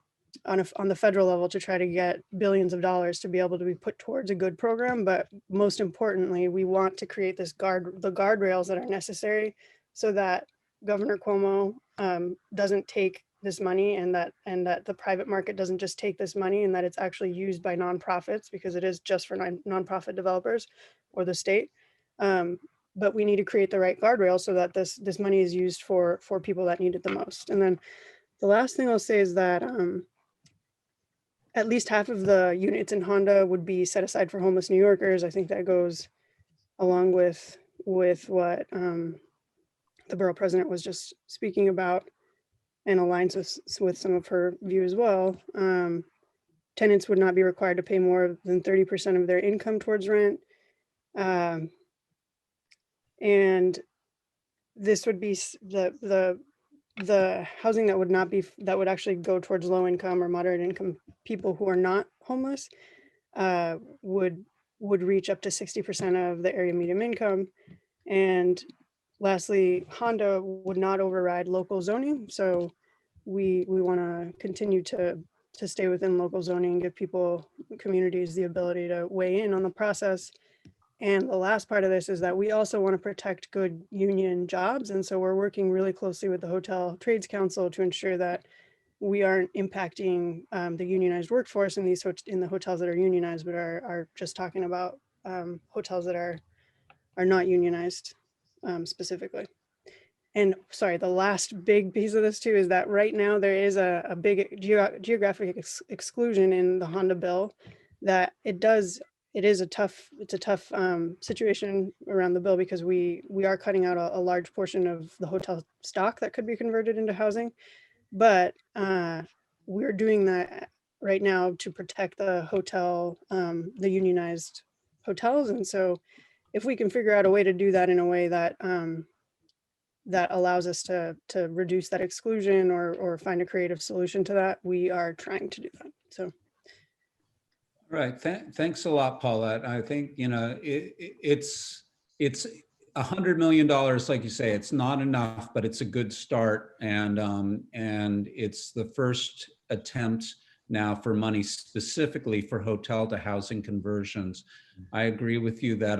Speaker 6: the federal level to try to get billions of dollars to be able to be put towards a good program. But most importantly, we want to create the guardrails that are necessary so that Governor Cuomo doesn't take this money, and that the private market doesn't just take this money, and that it's actually used by nonprofits, because it is just for nonprofit developers or the state. But we need to create the right guardrails so that this money is used for people that need it the most. And then the last thing I'll say is that at least half of the units in Honda would be set aside for homeless New Yorkers. I think that goes along with what the borough president was just speaking about, and aligns with some of her view as well. Tenants would not be required to pay more than 30% of their income towards rent. And this would be the housing that would actually go towards low income or moderate income people who are not homeless, would reach up to 60% of the area median income. And lastly, Honda would not override local zoning. So we want to continue to stay within local zoning, give communities the ability to weigh in on the process. And the last part of this is that we also want to protect good union jobs. And so we're working really closely with the Hotel Trades Council to ensure that we aren't impacting the unionized workforce in the hotels that are unionized, but are just talking about hotels that are not unionized specifically. And sorry, the last big piece of this too is that right now there is a big geographic exclusion in the Honda bill that it's a tough situation around the bill, because we are cutting out a large portion of the hotel stock that could be converted into housing. But we're doing that right now to protect the unionized hotels. And so if we can figure out a way to do that in a way that that allows us to reduce that exclusion or find a creative solution to that, we are trying to do that. So.
Speaker 4: Right. Thanks a lot, Paulette. I think, it's $100 million, like you say. It's not enough, but it's a good start, and it's the first attempt now for money specifically for hotel to housing conversions. I agree with you that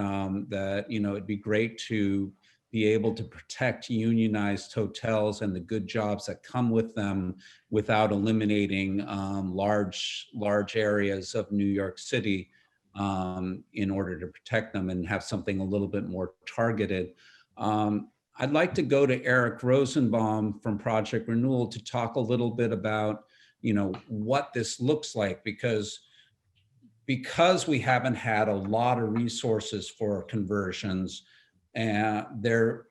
Speaker 4: it'd be great to be able to protect unionized hotels and the good jobs that come with them without eliminating large areas of New York City in order to protect them and have something a little bit more targeted. I'd like to go to Eric Rosenbaum from Project Renewal to talk a little bit about what this looks like, because we haven't had a lot of resources for conversions, and there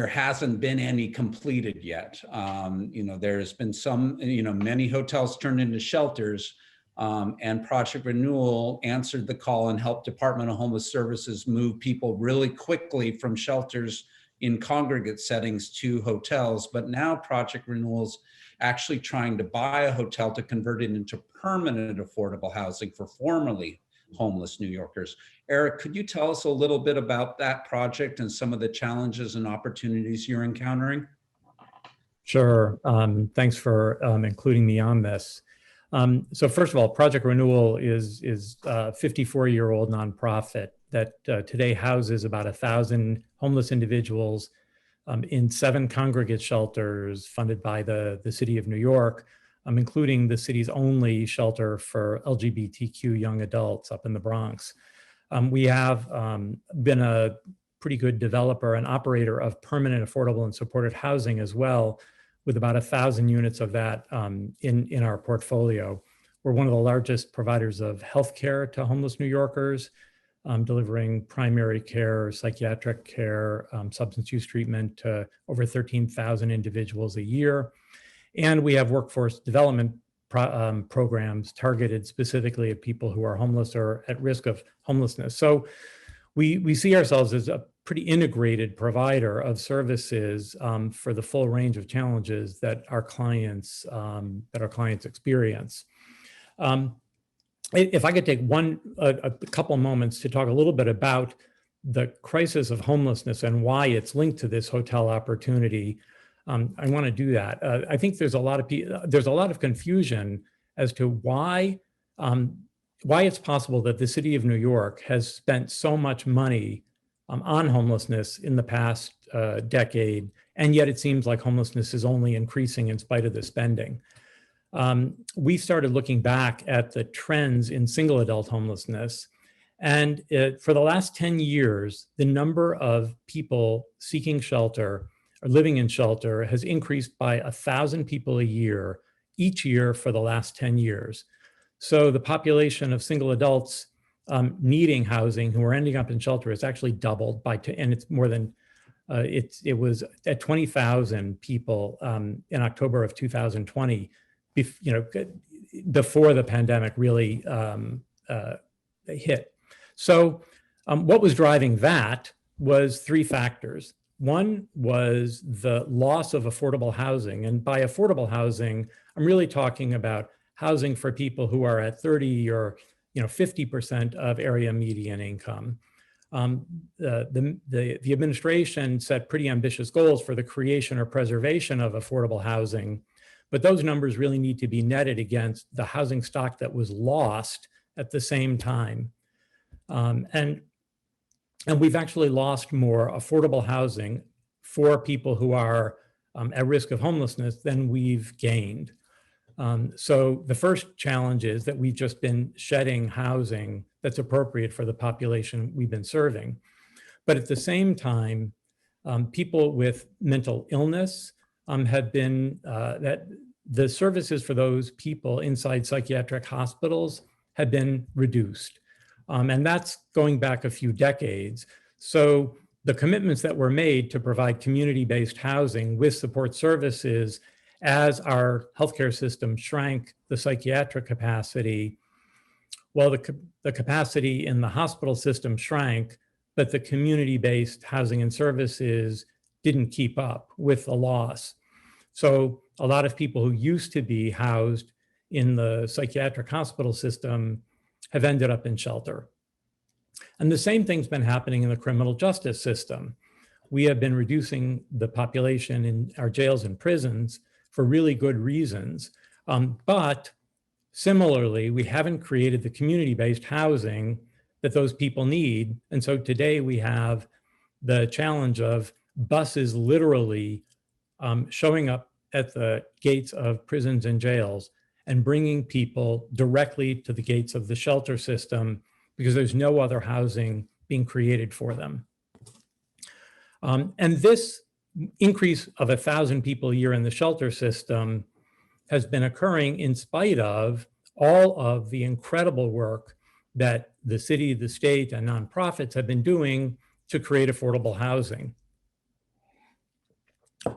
Speaker 4: hasn't been any completed yet. There's been some, many hotels turned into shelters, and Project Renewal answered the call and helped Department of Homeless Services move people really quickly from shelters in congregate settings to hotels. But now Project Renewal's actually trying to buy a hotel to convert it into permanent affordable housing for formerly homeless New Yorkers. Eric, could you tell us a little bit about that project and some of the challenges and opportunities you're encountering?
Speaker 7: Sure. Thanks for including me on this. So first of all, Project Renewal is a 54-year-old nonprofit that today houses about 1,000 homeless individuals in 7 congregate shelters funded by the city of New York, including the city's only shelter for LGBTQ young adults up in the Bronx. We have been a pretty good developer and operator of permanent, affordable, and supported housing as well, with about 1,000 units of that in our portfolio. We're one of the largest providers of healthcare to homeless New Yorkers, delivering primary care, psychiatric care, substance use treatment to over 13,000 individuals a year. And we have workforce development programs targeted specifically at people who are homeless or at risk of homelessness. So we see ourselves as a pretty integrated provider of services for the full range of challenges that our clients experience. If I could take a couple moments to talk a little bit about the crisis of homelessness and why it's linked to this hotel opportunity, I want to do that. I think there's a lot of confusion as to why it's possible that the city of New York has spent so much money on homelessness in the past decade, and yet it seems like homelessness is only increasing in spite of the spending. We started looking back at the trends in single adult homelessness, and for the last 10 years, the number of people seeking shelter or living in shelter has increased by 1,000 people a year, each year for the last 10 years. So the population of single adults needing housing who are ending up in shelter has actually doubled and it's more than, it was at 20,000 people in October of 2020, before the pandemic really hit. So what was driving that was three factors. One was the loss of affordable housing. And by affordable housing, I'm really talking about housing for people who are at 30 or 50% of area median income. The administration set pretty ambitious goals for the creation or preservation of affordable housing, but those numbers really need to be netted against the housing stock that was lost at the same time. And we've actually lost more affordable housing for people who are at risk of homelessness than we've gained. So the first challenge is that we've just been shedding housing that's appropriate for the population we've been serving. But at the same time, people with mental illness have been, that the services for those people inside psychiatric hospitals have been reduced. And that's going back a few decades. So the commitments that were made to provide community-based housing with support services as our healthcare system shrank the psychiatric capacity, well, the capacity in the hospital system shrank, but the community-based housing and services didn't keep up with the loss. So a lot of people who used to be housed in the psychiatric hospital system have ended up in shelter. And the same thing's been happening in the criminal justice system. We have been reducing the population in our jails and prisons for really good reasons. But similarly, we haven't created the community-based housing that those people need. And so today we have the challenge of buses literally showing up at the gates of prisons and jails and bringing people directly to the gates of the shelter system because there's no other housing being created for them. And this increase of 1,000 people a year in the shelter system has been occurring in spite of all of the incredible work that the city, the state, and nonprofits have been doing to create affordable housing.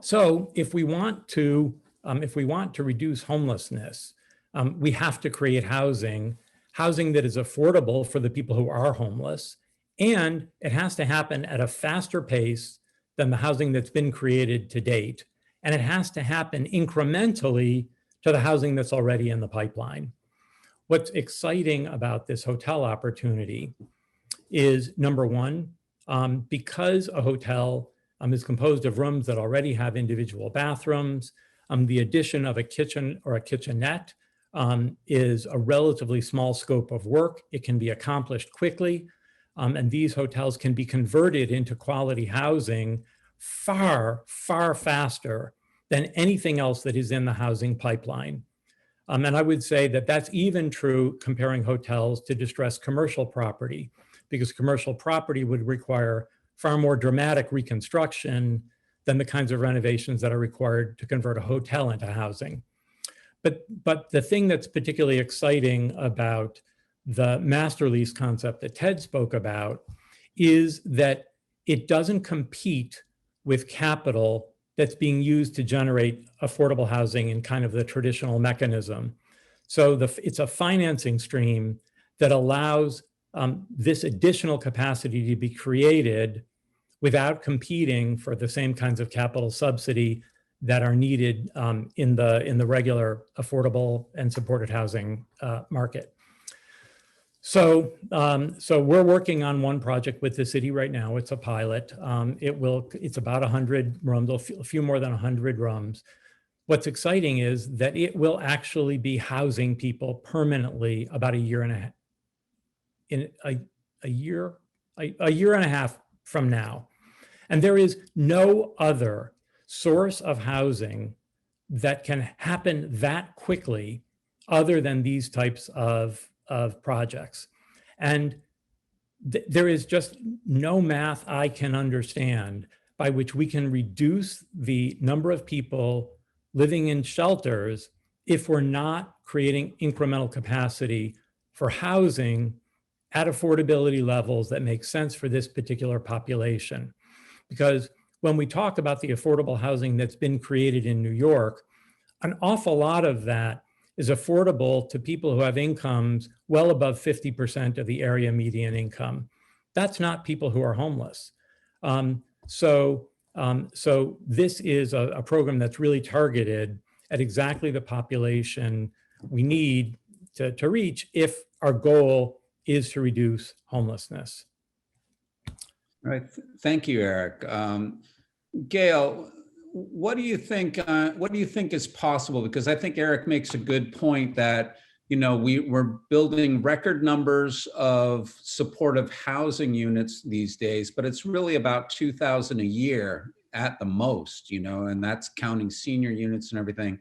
Speaker 7: So if we want to reduce homelessness, we have to create housing that is affordable for the people who are homeless, and it has to happen at a faster pace than the housing that's been created to date. And it has to happen incrementally to the housing that's already in the pipeline. What's exciting about this hotel opportunity is, number one, because a hotel is composed of rooms that already have individual bathrooms, the addition of a kitchen or a kitchenette is a relatively small scope of work. It can be accomplished quickly. And these hotels can be converted into quality housing far, far faster than anything else that is in the housing pipeline. And I would say that that's even true comparing hotels to distressed commercial property, because commercial property would require far more dramatic reconstruction than the kinds of renovations that are required to convert a hotel into housing. But the thing that's particularly exciting about the master lease concept that Ted spoke about is that it doesn't compete with capital that's being used to generate affordable housing in kind of the traditional mechanism. So it's a financing stream that allows this additional capacity to be created without competing for the same kinds of capital subsidy that are needed in the regular affordable and supported housing market. So we're working on one project with the city right now. It's a pilot. It's about 100 rooms, a few more than 100 rooms. What's exciting is that it will actually be housing people permanently about a year and a half from now. And there is no other source of housing that can happen that quickly other than these types of projects. And there is just no math I can understand by which we can reduce the number of people living in shelters if we're not creating incremental capacity for housing at affordability levels that make sense for this particular population. Because when we talk about the affordable housing that's been created in New York, an awful lot of that is affordable to people who have incomes well above 50% of the area median income. That's not people who are homeless. So this is a program that's really targeted at exactly the population we need to reach if our goal is to reduce homelessness.
Speaker 4: All right. Thank you, Eric. Gail, what do you think? What do you think is possible? Because I think Eric makes a good point that we're building record numbers of supportive housing units these days, but it's really about 2,000 a year at the most, and that's counting senior units and everything.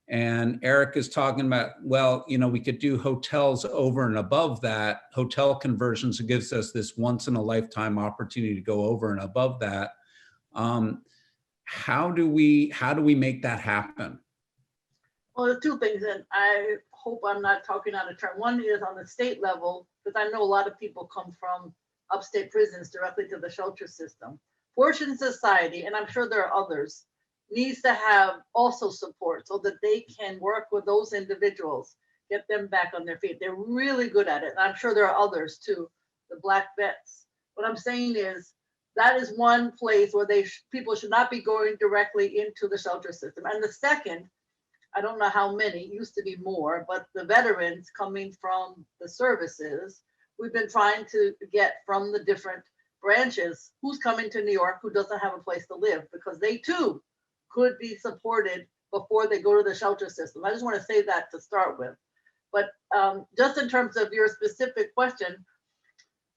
Speaker 4: And Eric is talking about, well, we could do hotels over and above that. Hotel conversions gives us this once in a lifetime opportunity to go over and above that. How do we make that happen?
Speaker 5: Well, there are two things, and I hope I'm not talking out of turn. One is on the state level, because I know a lot of people come from upstate prisons directly to the shelter system. Fortune Society, and I'm sure there are others, needs to have also support so that they can work with those individuals, get them back on their feet. They're really good at it. And I'm sure there are others too, the Black vets. What I'm saying is that is one place where people should not be going directly into the shelter system. And the second, I don't know how many, used to be more, but the veterans coming from the services, we've been trying to get from the different branches who's coming to New York who doesn't have a place to live, because they too could be supported before they go to the shelter system. I just want to say that to start with. But just in terms of your specific question,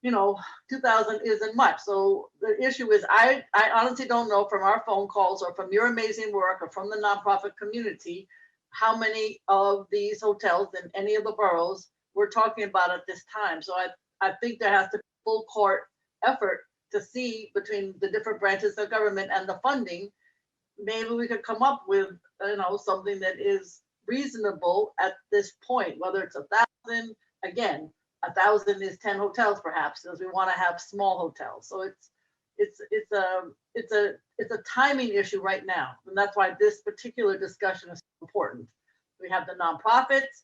Speaker 5: 2,000 isn't much. So the issue is, I honestly don't know from our phone calls or from your amazing work or from the nonprofit community, how many of these hotels in any of the boroughs we're talking about at this time. So I think there has to be full court effort to see between the different branches of government and the funding. Maybe we could come up with, something that is reasonable at this point, whether it's 1,000, again, 1,000 is 10 hotels perhaps, because we want to have small hotels. So it's a timing issue right now. And that's why this particular discussion is important. We have the nonprofits,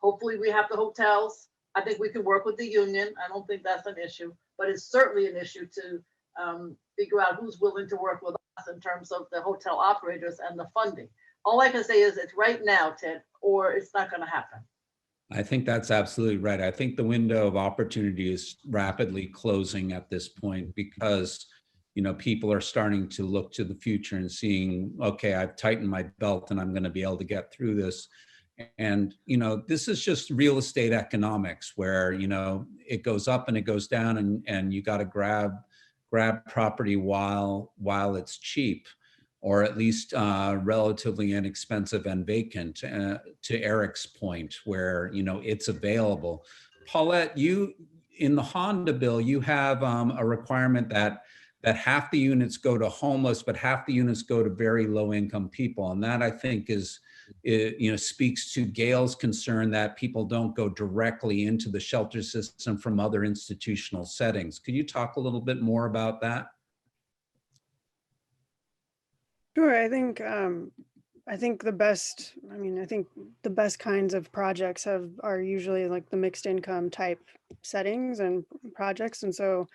Speaker 5: hopefully we have the hotels. I think we can work with the union. I don't think that's an issue, but it's certainly an issue to figure out who's willing to work with us in terms of the hotel operators and the funding. All I can say is it's right now, Ted, or it's not going to happen.
Speaker 4: I think that's absolutely right. I think the window of opportunity is rapidly closing at this point because, people are starting to look to the future and seeing, okay, I've tightened my belt and I'm going to be able to get through this. And, this is just real estate economics where, it goes up and it goes down and you got to grab property while it's cheap, or at least relatively inexpensive and vacant, to Eric's point, where it's available. Paulette, you in the Honda bill, you have a requirement that half the units go to homeless, but half the units go to very low income people, and that I think speaks to Gail's concern that people don't go directly into the shelter system from other institutional settings. Could you talk a little bit more about that?
Speaker 6: Sure. I think the best kinds of projects are usually like the mixed income type settings and projects. And so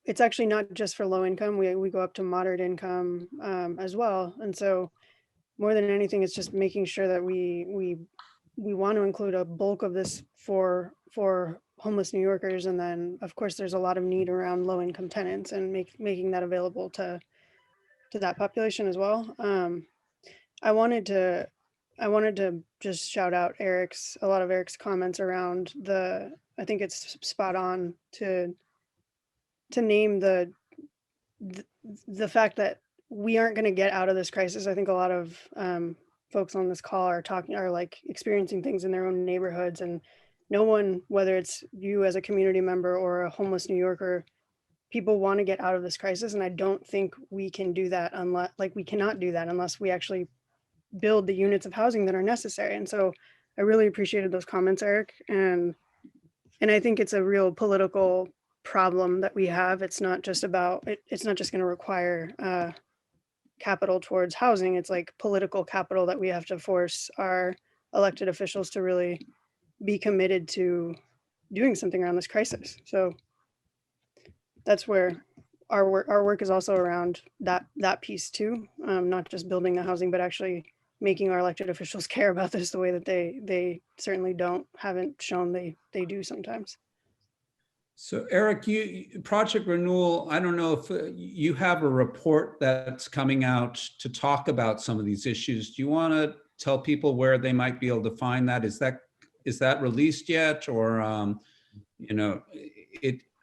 Speaker 6: it's actually not just for low income. We go up to moderate income as well. And so more than anything, it's just making sure that we want to include a bulk of this for homeless New Yorkers. And then of course there's a lot of need around low income tenants and making that available to that population as well. I wanted to just shout out a lot of Eric's comments around I think it's spot on to name the fact that we aren't going to get out of this crisis. I think a lot of folks on this call are like experiencing things in their own neighborhoods, and no one, whether it's you as a community member or a homeless New Yorker, people want to get out of this crisis. And I don't think we can do that unless we cannot do that unless we actually build the units of housing that are necessary. And so really appreciated those comments, Eric. And I think it's a real political problem that we have. It's not just about, it's not just going to require capital towards housing. It's like political capital that we have to force our elected officials to really be committed to doing something around this crisis. So that's where our work is also around that piece too. Not just building the housing, but actually making our elected officials care about this the way that they certainly haven't shown they do sometimes.
Speaker 4: So Eric, Project Renewal, I don't know if you have a report that's coming out to talk about some of these issues. Do you want to tell people where they might be able to find that? Is that released yet? Or,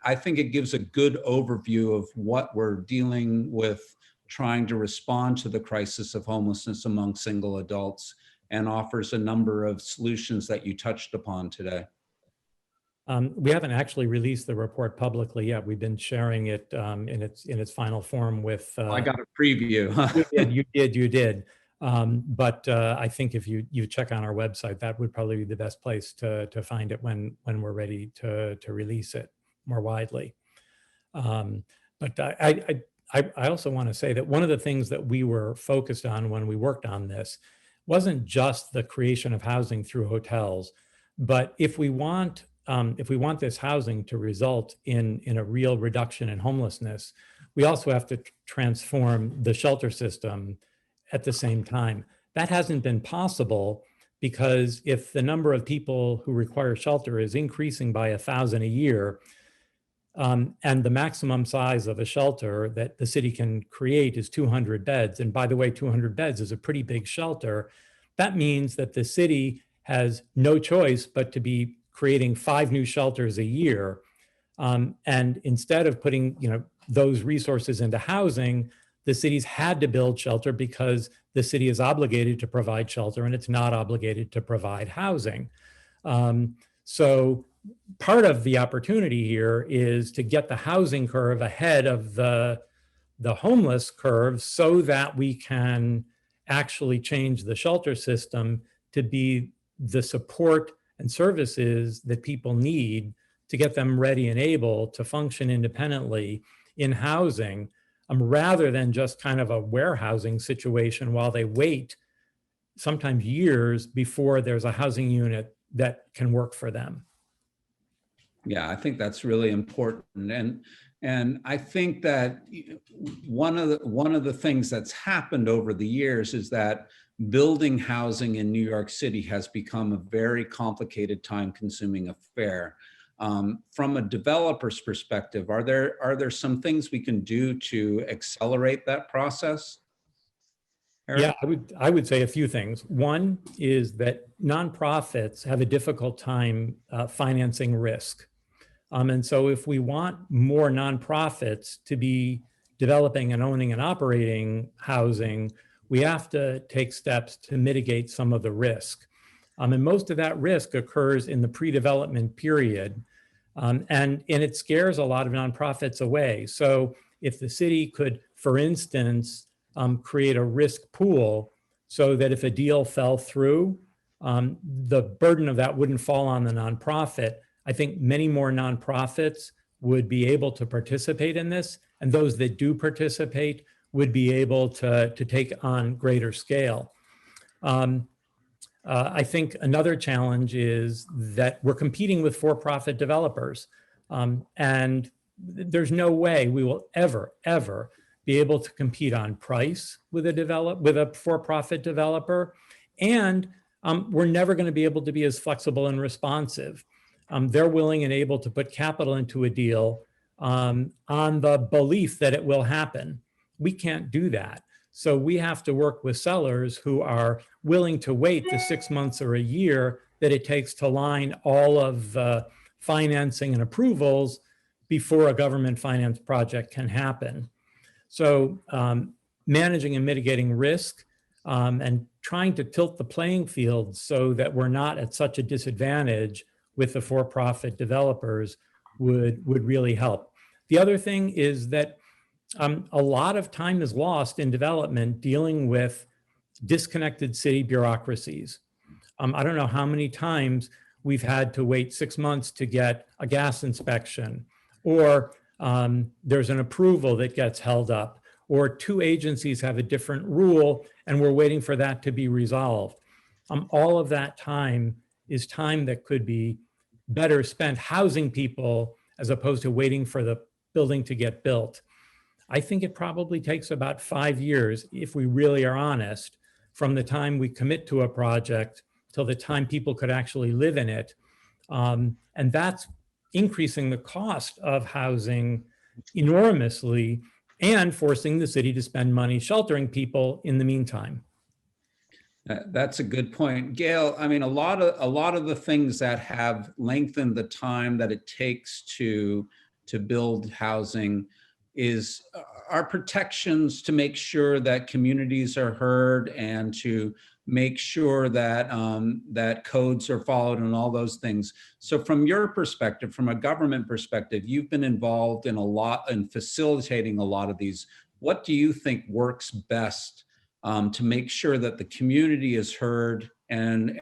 Speaker 4: I think it gives a good overview of what we're dealing with, trying to respond to the crisis of homelessness among single adults, and offers a number of solutions that you touched upon today.
Speaker 7: We haven't actually released the report publicly yet. We've been sharing it in its final form with.
Speaker 4: I got a preview.
Speaker 7: You did. But I think if you check on our website, that would probably be the best place to find it when we're ready to release it more widely. But I also want to say that one of the things that we were focused on when we worked on this wasn't just the creation of housing through hotels, but if we want this housing to result in a real reduction in homelessness, we also have to transform the shelter system at the same time. That hasn't been possible because if the number of people who require shelter is increasing by 1,000 a year, and the maximum size of a shelter that the city can create is 200 beds, and by the way, 200 beds is a pretty big shelter, that means that the city has no choice but to be creating 5 new shelters a year. And instead of putting those resources into housing, the city's had to build shelter because the city is obligated to provide shelter and it's not obligated to provide housing. So part of the opportunity here is to get the housing curve ahead of the homeless curve so that we can actually change the shelter system to be the support and services that people need to get them ready and able to function independently in housing, rather than just kind of a warehousing situation while they wait sometimes years before there's a housing unit that can work for them.
Speaker 4: Yeah, I think that's really important. And I think that one of the things that's happened over the years is that building housing in New York City has become a very complicated, time-consuming affair. From a developer's perspective, are there some things we can do to accelerate that process? Eric?
Speaker 7: Yeah, I would say a few things. One is that nonprofits have a difficult time financing risk. And so if we want more nonprofits to be developing and owning and operating housing, we have to take steps to mitigate some of the risk. And most of that risk occurs in the pre-development period. And it scares a lot of nonprofits away. So if the city could, for instance, create a risk pool so that if a deal fell through, the burden of that wouldn't fall on the nonprofit, I think many more nonprofits would be able to participate in this, and those that do participate would be able to take on greater scale. I think another challenge is that we're competing with for-profit developers, and there's no way we will ever be able to compete on price with a for-profit developer, and we're never going to be able to be as flexible and responsive. They're willing and able to put capital into a deal on the belief that it will happen. We can't do that. So we have to work with sellers who are willing to wait the 6 months or a year that it takes to line all of financing and approvals before a government finance project can happen. So managing and mitigating risk and trying to tilt the playing field so that we're not at such a disadvantage with the for-profit developers would really help. The other thing is that a lot of time is lost in development dealing with disconnected city bureaucracies. I don't know how many times we've had to wait 6 months to get a gas inspection, or there's an approval that gets held up, or two agencies have a different rule and we're waiting for that to be resolved. All of that time is time that could be better spent housing people as opposed to waiting for the building to get built. I think it probably takes about 5 years, if we really are honest, from the time we commit to a project till the time people could actually live in it. And that's increasing the cost of housing enormously and forcing the city to spend money sheltering people in the meantime.
Speaker 4: That's a good point. Gail, I mean, a lot of the things that have lengthened the time that it takes to build housing is our protections to make sure that communities are heard and to make sure that that codes are followed and all those things. So from your perspective, from a government perspective, you've been involved in a lot in facilitating a lot of these. What do you think works best to make sure that the community is heard and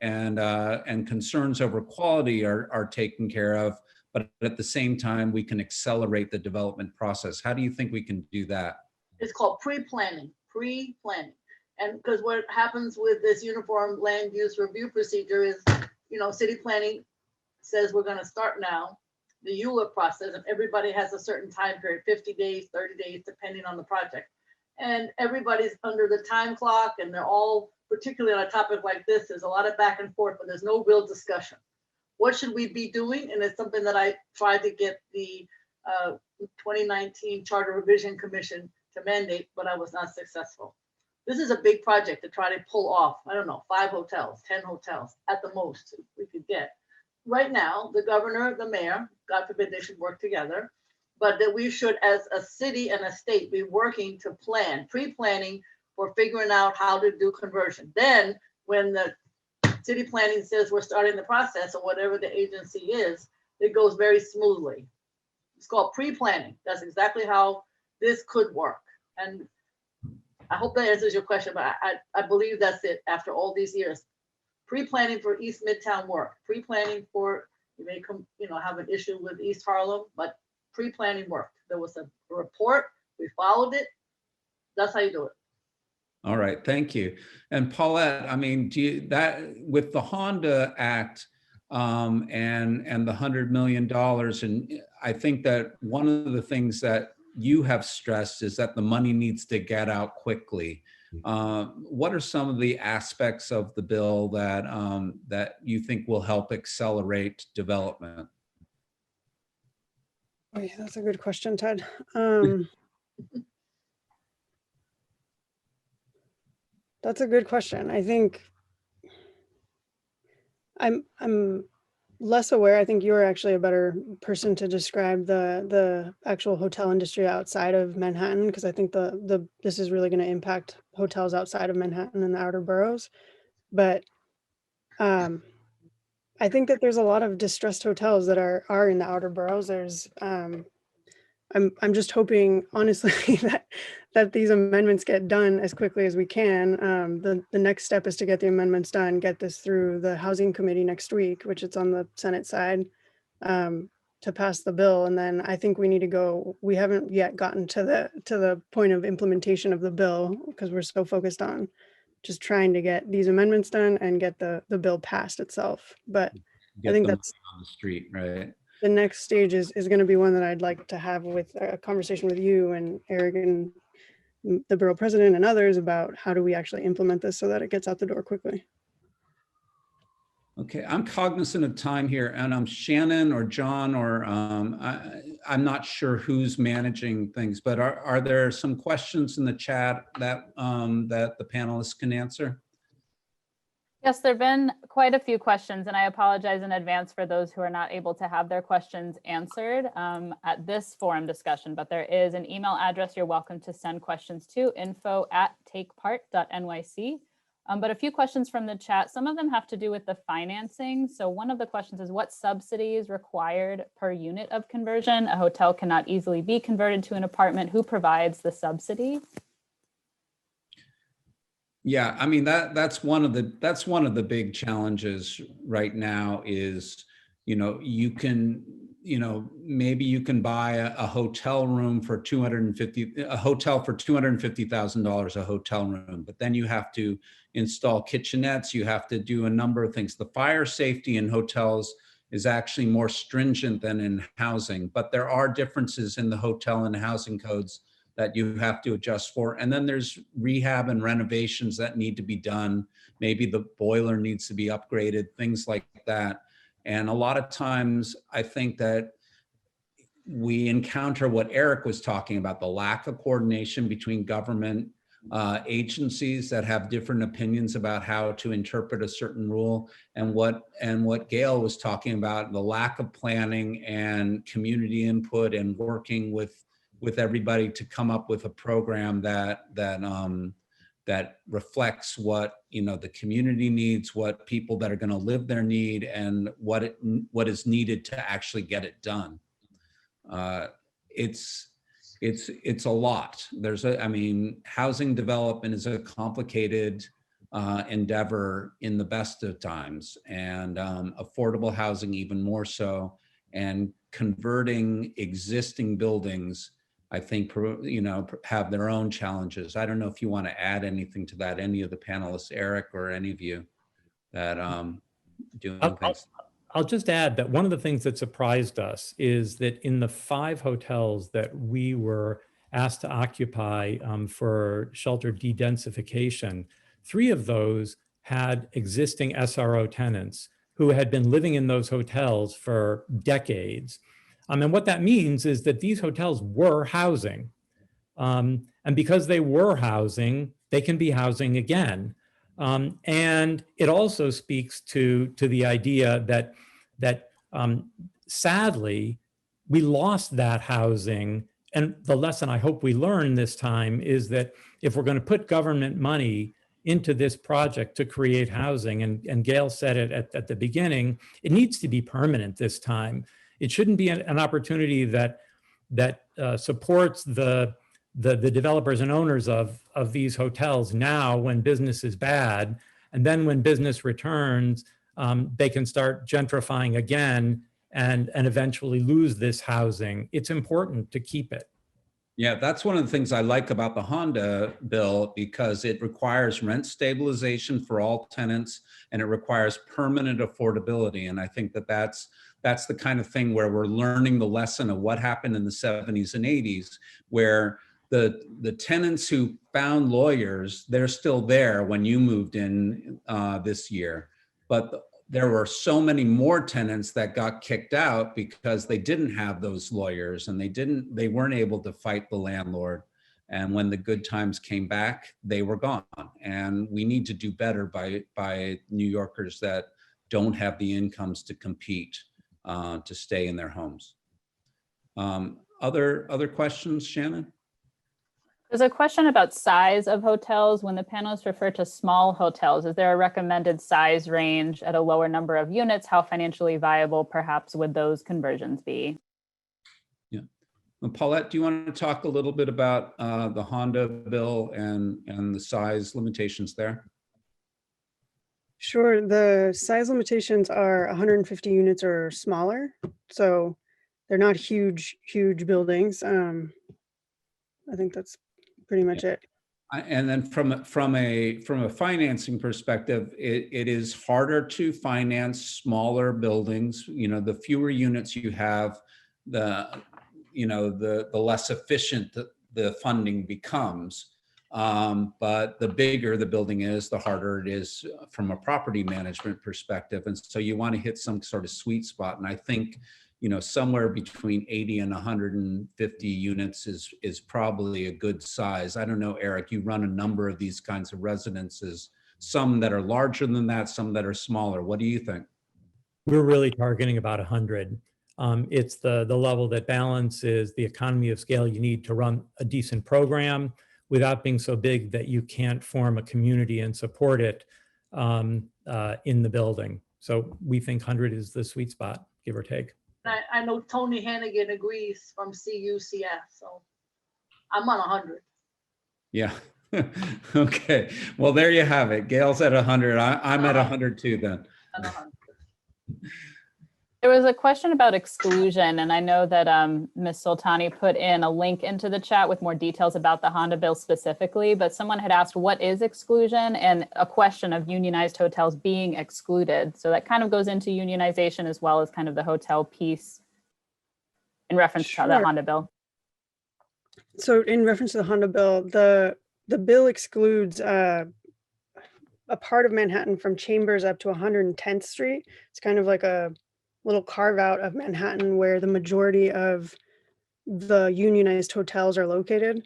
Speaker 4: concerns over quality are taken care of, but at the same time we can accelerate the development process? How do you think we can do that?
Speaker 5: It's called pre-planning. And because what happens with this uniform land use review procedure is, city planning says we're going to start now, the ULURP process, and everybody has a certain time period, 50 days, 30 days, depending on the project. And everybody's under the time clock, and they're all, particularly on a topic like this, there's a lot of back and forth, but there's no real discussion. What should we be doing? And it's something that I tried to get the 2019 Charter Revision Commission to mandate, but I was not successful. This is a big project to try to pull off, I don't know, 5 hotels, 10 hotels at the most we could get. Right now, the governor, the mayor, God forbid they should work together, but that we should, as a city and a state, be working to plan, pre-planning for figuring out how to do conversion. Then when the city planning says we're starting the process or whatever the agency is, it goes very smoothly. It's called pre-planning. That's exactly how this could work. And I hope that answers your question, but I believe that's it after all these years. Pre-planning for East Midtown work, pre-planning for, you may come, have an issue with East Harlem, but pre-planning worked. There was a report, we followed it. That's how you do it.
Speaker 4: All right, thank you. And Paulette, I mean, with the Honda Act and the $100 million, and I think that one of the things that you have stressed is that the money needs to get out quickly. What are some of the aspects of the bill that that you think will help accelerate development?
Speaker 6: Oh, yeah, that's a good question, Ted. That's a good question. I think I'm less aware. I think you're actually a better person to describe the actual hotel industry outside of Manhattan, because I think this is really going to impact hotels outside of Manhattan and the outer boroughs. But I think that there's a lot of distressed hotels that are in the outer boroughs. There's I'm just hoping, honestly, that these amendments get done as quickly as we can. The next step is to get the amendments done, get this through the Housing Committee next week, which it's on the Senate side, to pass the bill. And then I think we need to go. We haven't yet gotten to the point of implementation of the bill because we're so focused on just trying to get these amendments done and get the bill passed itself. But I think that's
Speaker 4: on the street, right?
Speaker 6: The next stage is going to be one that I'd like to have with a conversation with you and Eric and the borough president and others about how do we actually implement this so that it gets out the door quickly.
Speaker 4: Okay, I'm cognizant of time here, and I'm Shannon or John or I'm not sure who's managing things, but are there some questions in the chat that that the panelists can answer?
Speaker 2: Yes, there have been quite a few questions, and I apologize in advance for those who are not able to have their questions answered at this forum discussion, but there is an email address you're welcome to send questions to, info@takepart.nyc. But a few questions from the chat, some of them have to do with the financing. So one of the questions is, what subsidy is required per unit of conversion? A hotel cannot easily be converted to an apartment. Who provides the subsidy?
Speaker 4: Yeah, I mean, that's one of the big challenges right now is, maybe you can buy a hotel room for $250,000, a hotel room, but then you have to install kitchenettes, you have to do a number of things. The fire safety in hotels is actually more stringent than in housing, but there are differences in the hotel and housing codes that you have to adjust for. And then there's rehab and renovations that need to be done. Maybe the boiler needs to be upgraded, things like that. And a lot of times I think that we encounter what Eric was talking about, the lack of coordination between government agencies that have different opinions about how to interpret a certain rule, and what Gail was talking about, the lack of planning and community input and working with everybody to come up with a program that reflects what the community needs, what people that are going to live there need, and what is needed to actually get it done. It's a lot. Housing development is a complicated endeavor in the best of times, and affordable housing even more so, and converting existing buildings, I think, have their own challenges. I don't know if you want to add anything to that, any of the panelists, Eric, or any of you that doing things.
Speaker 7: I'll just add that one of the things that surprised us is that in the 5 hotels that we were asked to occupy for shelter de-densification, 3 of those had existing SRO tenants who had been living in those hotels for decades. And what that means is that these hotels were housing. And because they were housing, they can be housing again. And it also speaks to the idea that sadly, we lost that housing. And the lesson I hope we learn this time is that if we're going to put government money into this project to create housing, and Gail said it at the beginning, it needs to be permanent this time. It shouldn't be an opportunity that supports the developers and owners of these hotels now when business is bad, and then when business returns, they can start gentrifying again and eventually lose this housing. It's important to keep it.
Speaker 4: Yeah, that's one of the things I like about the Honda bill, because it requires rent stabilization for all tenants, and it requires permanent affordability. And I think that's the kind of thing where we're learning the lesson of what happened in the 70s and 80s, where the tenants who found lawyers, they're still there when you moved in this year. But there were so many more tenants that got kicked out because they didn't have those lawyers, and they weren't able to fight the landlord. And when the good times came back, they were gone. And we need to do better by New Yorkers that don't have the incomes to compete to stay in their homes. Other questions, Shannon?
Speaker 2: There's a question about size of hotels. When the panelists refer to small hotels, is there a recommended size range at a lower number of units? How financially viable perhaps would those conversions be?
Speaker 4: Yeah. Well, Paulette, do you want to talk a little bit about the Honda bill and the size limitations there?
Speaker 6: Sure. The size limitations are 150 units or smaller. So they're not huge buildings. I think that's pretty much it.
Speaker 4: And then from a financing perspective, it is harder to finance smaller buildings. The fewer units you have, the less efficient the funding becomes. But the bigger the building is, the harder it is from a property management perspective. And so you want to hit some sort of sweet spot. And I think somewhere between 80 and 150 units is probably a good size. I don't know, Eric, you run a number of these kinds of residences, some that are larger than that, some that are smaller. What do you think?
Speaker 7: We're really targeting about 100. It's the level that balances the economy of scale you need to run a decent program without being so big that you can't form a community and support it in the building. So we think 100 is the sweet spot, give or take.
Speaker 5: I know Tony Hannigan agrees from CUCF, so I'm on 100.
Speaker 4: Yeah, Okay, well, there you have it. Gail's at 100. I'm at 102 then.
Speaker 2: There was a question about exclusion, and I know that Ms. Soltani put in a link into the chat with more details about the Honda bill specifically, but someone had asked what is exclusion and a question of unionized hotels being excluded. So that kind of goes into unionization as well as kind of the hotel piece in reference to the
Speaker 6: Sure.
Speaker 2: Honda bill.
Speaker 6: So in reference to the Honda bill, the bill excludes a part of Manhattan from Chambers up to 110th Street. It's kind of like a little carve out of Manhattan where the majority of the unionized hotels are located.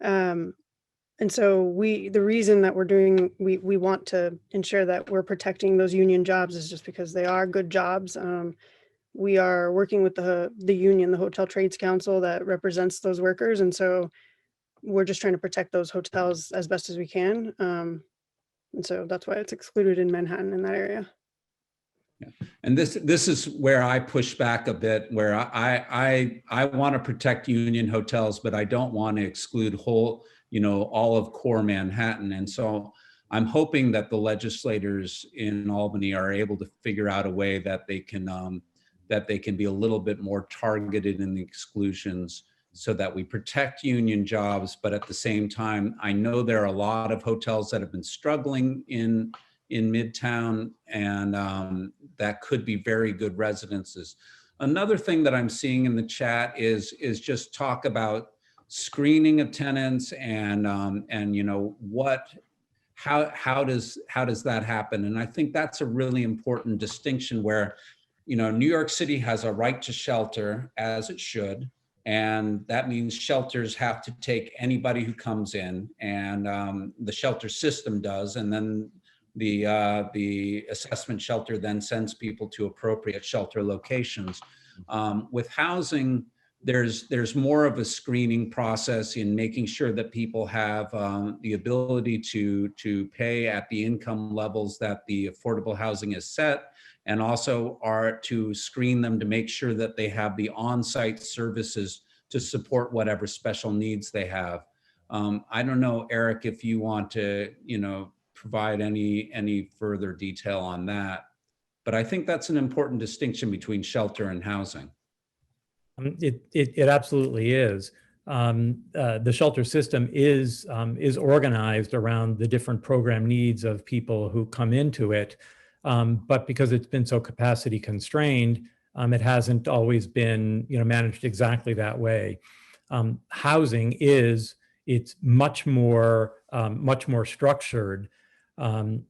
Speaker 6: And so the reason that we want to ensure that we're protecting those union jobs is just because they are good jobs. We are working with the union, the Hotel Trades Council, that represents those workers. And so we're just trying to protect those hotels as best as we can. And so that's why it's excluded in Manhattan in that area.
Speaker 4: Yeah. And this is where I push back a bit, where I want to protect union hotels, but I don't want to exclude all of core Manhattan. And so I'm hoping that the legislators in Albany are able to figure out a way that they can be a little bit more targeted in the exclusions so that we protect union jobs. But at the same time, I know there are a lot of hotels that have been struggling in Midtown, and that could be very good residences. Another thing that I'm seeing in the chat is just talk about screening of tenants and how does that happen? And I think that's a really important distinction where, New York City has a right to shelter, as it should. And that means shelters have to take anybody who comes in, and the shelter system does. And then the assessment shelter then sends people to appropriate shelter locations. With housing, there's more of a screening process in making sure that people have the ability to pay at the income levels that the affordable housing is set, and also are to screen them to make sure that they have the on-site services to support whatever special needs they have. I don't know, Eric, if you want to, provide any further detail on that, but I think that's an important distinction between shelter and housing.
Speaker 7: It absolutely is. The shelter system is organized around the different program needs of people who come into it, but because it's been so capacity constrained, it hasn't always been managed exactly that way. Housing it's much more structured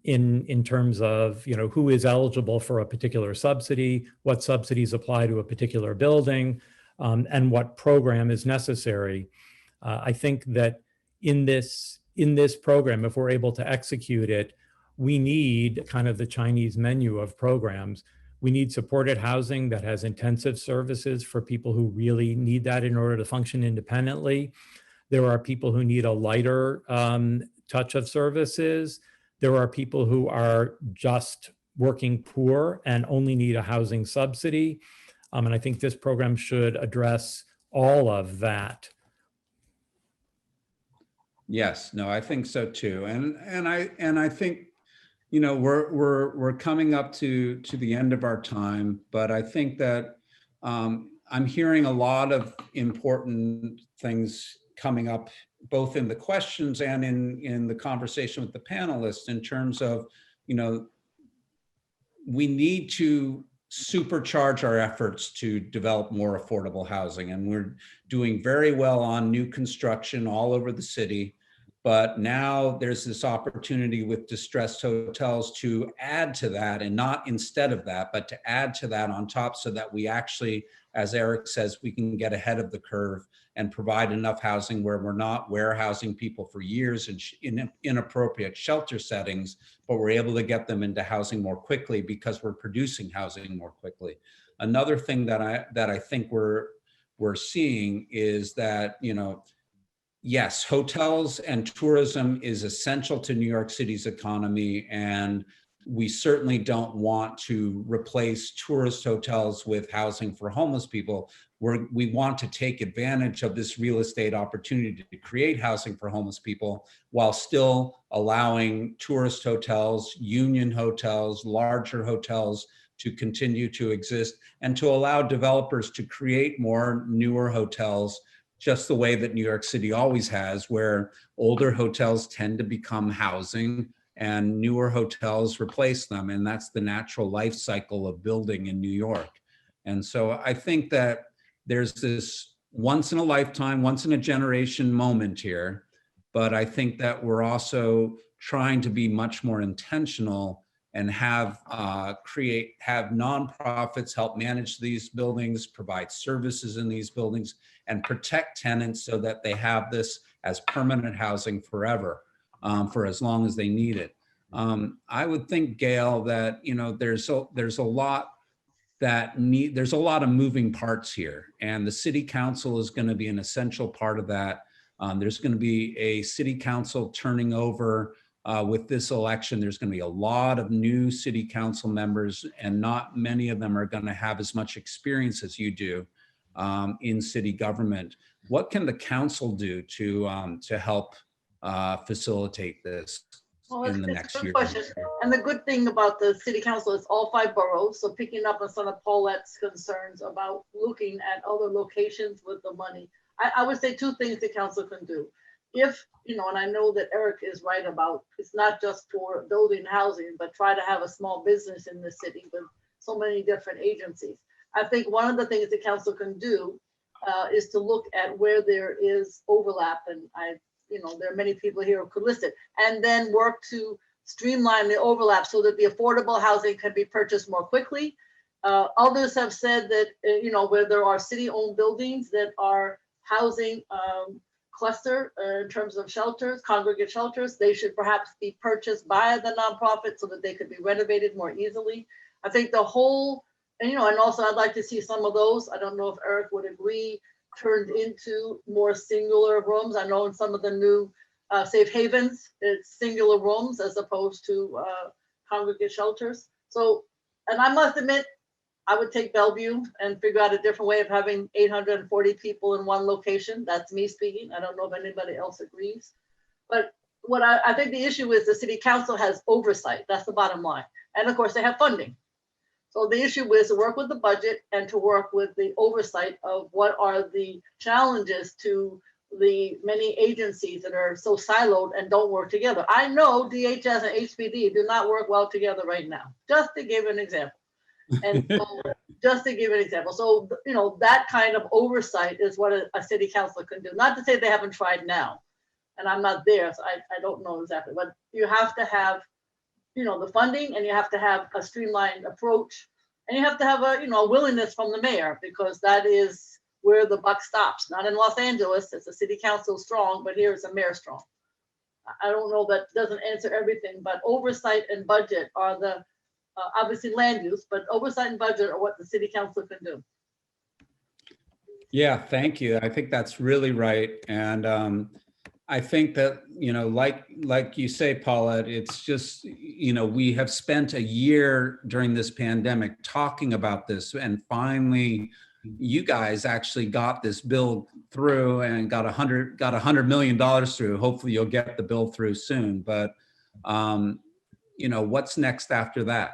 Speaker 7: in terms of who is eligible for a particular subsidy, what subsidies apply to a particular building, and what program is necessary. I think that in this program, if we're able to execute it, we need kind of the Chinese menu of programs. We need supported housing that has intensive services for people who really need that in order to function independently. There are people who need a lighter touch of services. There are people who are just working poor and only need a housing subsidy. And I think this program should address all of that.
Speaker 4: Yes, no, I think so too. And I think, we're coming up to the end of our time, but I think that I'm hearing a lot of important things coming up, both in the questions and in the conversation with the panelists, in terms of, we need to supercharge our efforts to develop more affordable housing. And we're doing very well on new construction all over the city. But now there's this opportunity with distressed hotels to add to that, and not instead of that, but to add to that on top, so that we actually, as Eric says, we can get ahead of the curve and provide enough housing where we're not warehousing people for years in inappropriate shelter settings, but we're able to get them into housing more quickly because we're producing housing more quickly. Another thing that I think we're seeing is that, yes, hotels and tourism is essential to New York City's economy, and we certainly don't want to replace tourist hotels with housing for homeless people. We want to take advantage of this real estate opportunity to create housing for homeless people while still allowing tourist hotels, union hotels, larger hotels to continue to exist, and to allow developers to create more newer hotels, just the way that New York City always has, where older hotels tend to become housing and newer hotels replace them. And that's the natural life cycle of building in New York. And so I think that there's this once in a lifetime, once in a generation moment here, but I think that we're also trying to be much more intentional and have nonprofits help manage these buildings, provide services in these buildings, and protect tenants so that they have this as permanent housing forever, for as long as they need it. I would think, Gail, that there's a lot of moving parts here, and the city council is going to be an essential part of that. There's going to be a city council turning over with this election. There's going to be a lot of new city council members, and not many of them are going to have as much experience as you do in city government. What can the council do to help facilitate this in the next year?
Speaker 5: Question. And the good thing about the city council is all 5 boroughs. So picking up on some of Paulette's concerns about looking at other locations with the money, I would say 2 things the council can do. If, and I know that Eric is right about, it's not just for building housing, but try to have a small business in the city with so many different agencies. I think one of the things the council can do is to look at where there is overlap, and there are many people here who could list it, and then work to streamline the overlap so that the affordable housing can be purchased more quickly. Others have said that, where there are city-owned buildings that are housing cluster in terms of shelters, congregate shelters, they should perhaps be purchased by the nonprofit so that they could be renovated more easily. I think the whole, and also I'd like to see some of those, I don't know if Eric would agree, turned into more singular rooms. I know in some of the new safe havens, it's singular rooms as opposed to congregate shelters. So, and I must admit, I would take Bellevue and figure out a different way of having 840 people in one location. That's me speaking. I don't know if anybody else agrees. But what I think the issue is the city council has oversight. That's the bottom line. And of course they have funding. So the issue is to work with the budget and to work with the oversight of what are the challenges to the many agencies that are so siloed and don't work together. I know DHS and HPD do not work well together right now, just to give an example. And so, just to give an example. So, that kind of oversight is what a city council can do. Not to say they haven't tried now, and I'm not there, so I don't know exactly, but you have to have, the funding, and you have to have a streamlined approach, and you have to have a, willingness from the mayor, because that is where the buck stops. Not in Los Angeles, it's a city council strong, but here it's a mayor strong. I don't know, that doesn't answer everything, but oversight and budget are the, obviously land use, but oversight and budget are what the city council can do.
Speaker 4: Yeah, thank you. I think that's really right. And I think that, like you say, Paulette, it's just, we have spent a year during this pandemic talking about this, and finally you guys actually got this bill through and got $100 million through. Hopefully you'll get the bill through soon, but what's next after that?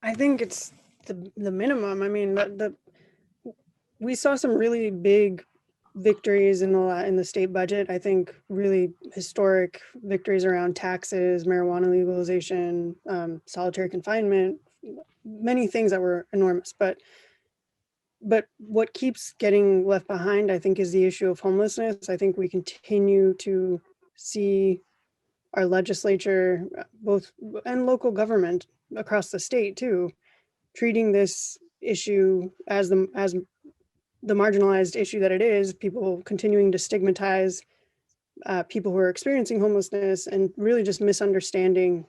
Speaker 6: I think it's the minimum. I mean, we saw some really big victories in the state budget. I think really historic victories around taxes, marijuana legalization, solitary confinement, many things that were enormous. But what keeps getting left behind, I think, is the issue of homelessness. I think we continue to see our legislature, both and local government across the state too, treating this issue as the marginalized issue that it is, people continuing to stigmatize people who are experiencing homelessness, and really just misunderstanding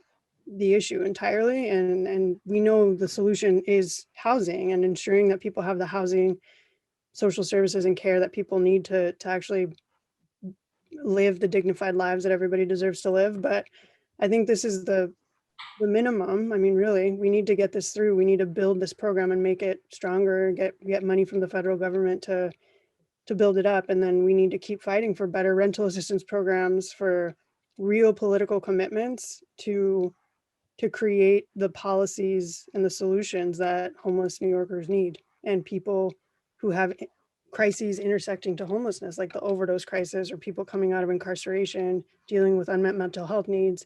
Speaker 6: the issue entirely. And we know the solution is housing and ensuring that people have the housing, social services, and care that people need to actually live the dignified lives that everybody deserves to live. But I think this is the minimum. I mean, really, we need to get this through. We need to build this program and make it stronger, get money from the federal government to build it up. And then we need to keep fighting for better rental assistance programs, for real political commitments to create the policies and the solutions that homeless New Yorkers need, and people who have crises intersecting to homelessness, like the overdose crisis, or people coming out of incarceration, dealing with unmet mental health needs.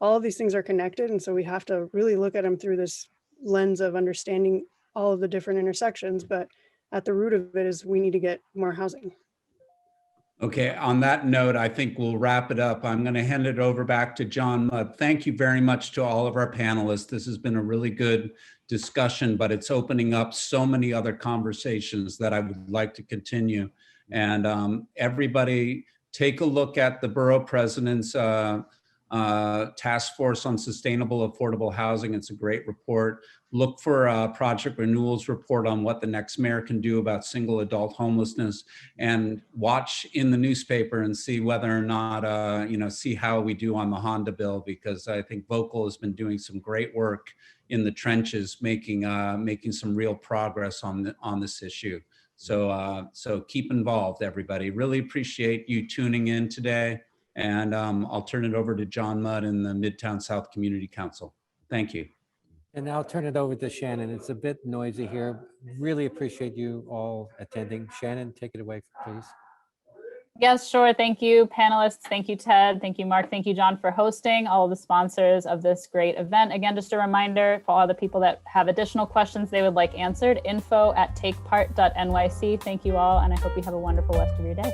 Speaker 6: All of these things are connected. And so we have to really look at them through this lens of understanding all of the different intersections. But at the root of it is we need to get more housing.
Speaker 4: Okay, on that note, I think we'll wrap it up. I'm going to hand it over back to John Mudd. Thank you very much to all of our panelists. This has been a really good discussion, but it's opening up so many other conversations that I would like to continue. And everybody take a look at the Borough President's Task Force on Sustainable Affordable Housing. It's a great report. Look for Project Renewal's report on what the next mayor can do about single adult homelessness, and watch in the newspaper and see whether or not, see how we do on the Honda bill, because I think Vocal has been doing some great work in the trenches, making some real progress on this issue. So keep involved, everybody. Really appreciate you tuning in today. And I'll turn it over to John Mudd in the Midtown South Community Council. Thank you.
Speaker 1: And now I'll turn it over to Shannon. It's a bit noisy here. Really appreciate you all attending. Shannon, take it away, please.
Speaker 2: Yes, sure. Thank you, panelists. Thank you, Ted. Thank you, Mark. Thank you, John, for hosting, all of the sponsors of this great event. Again, just a reminder for all the people that have additional questions they would like answered, info@takepart.nyc. Thank you all, and I hope you have a wonderful rest of your day.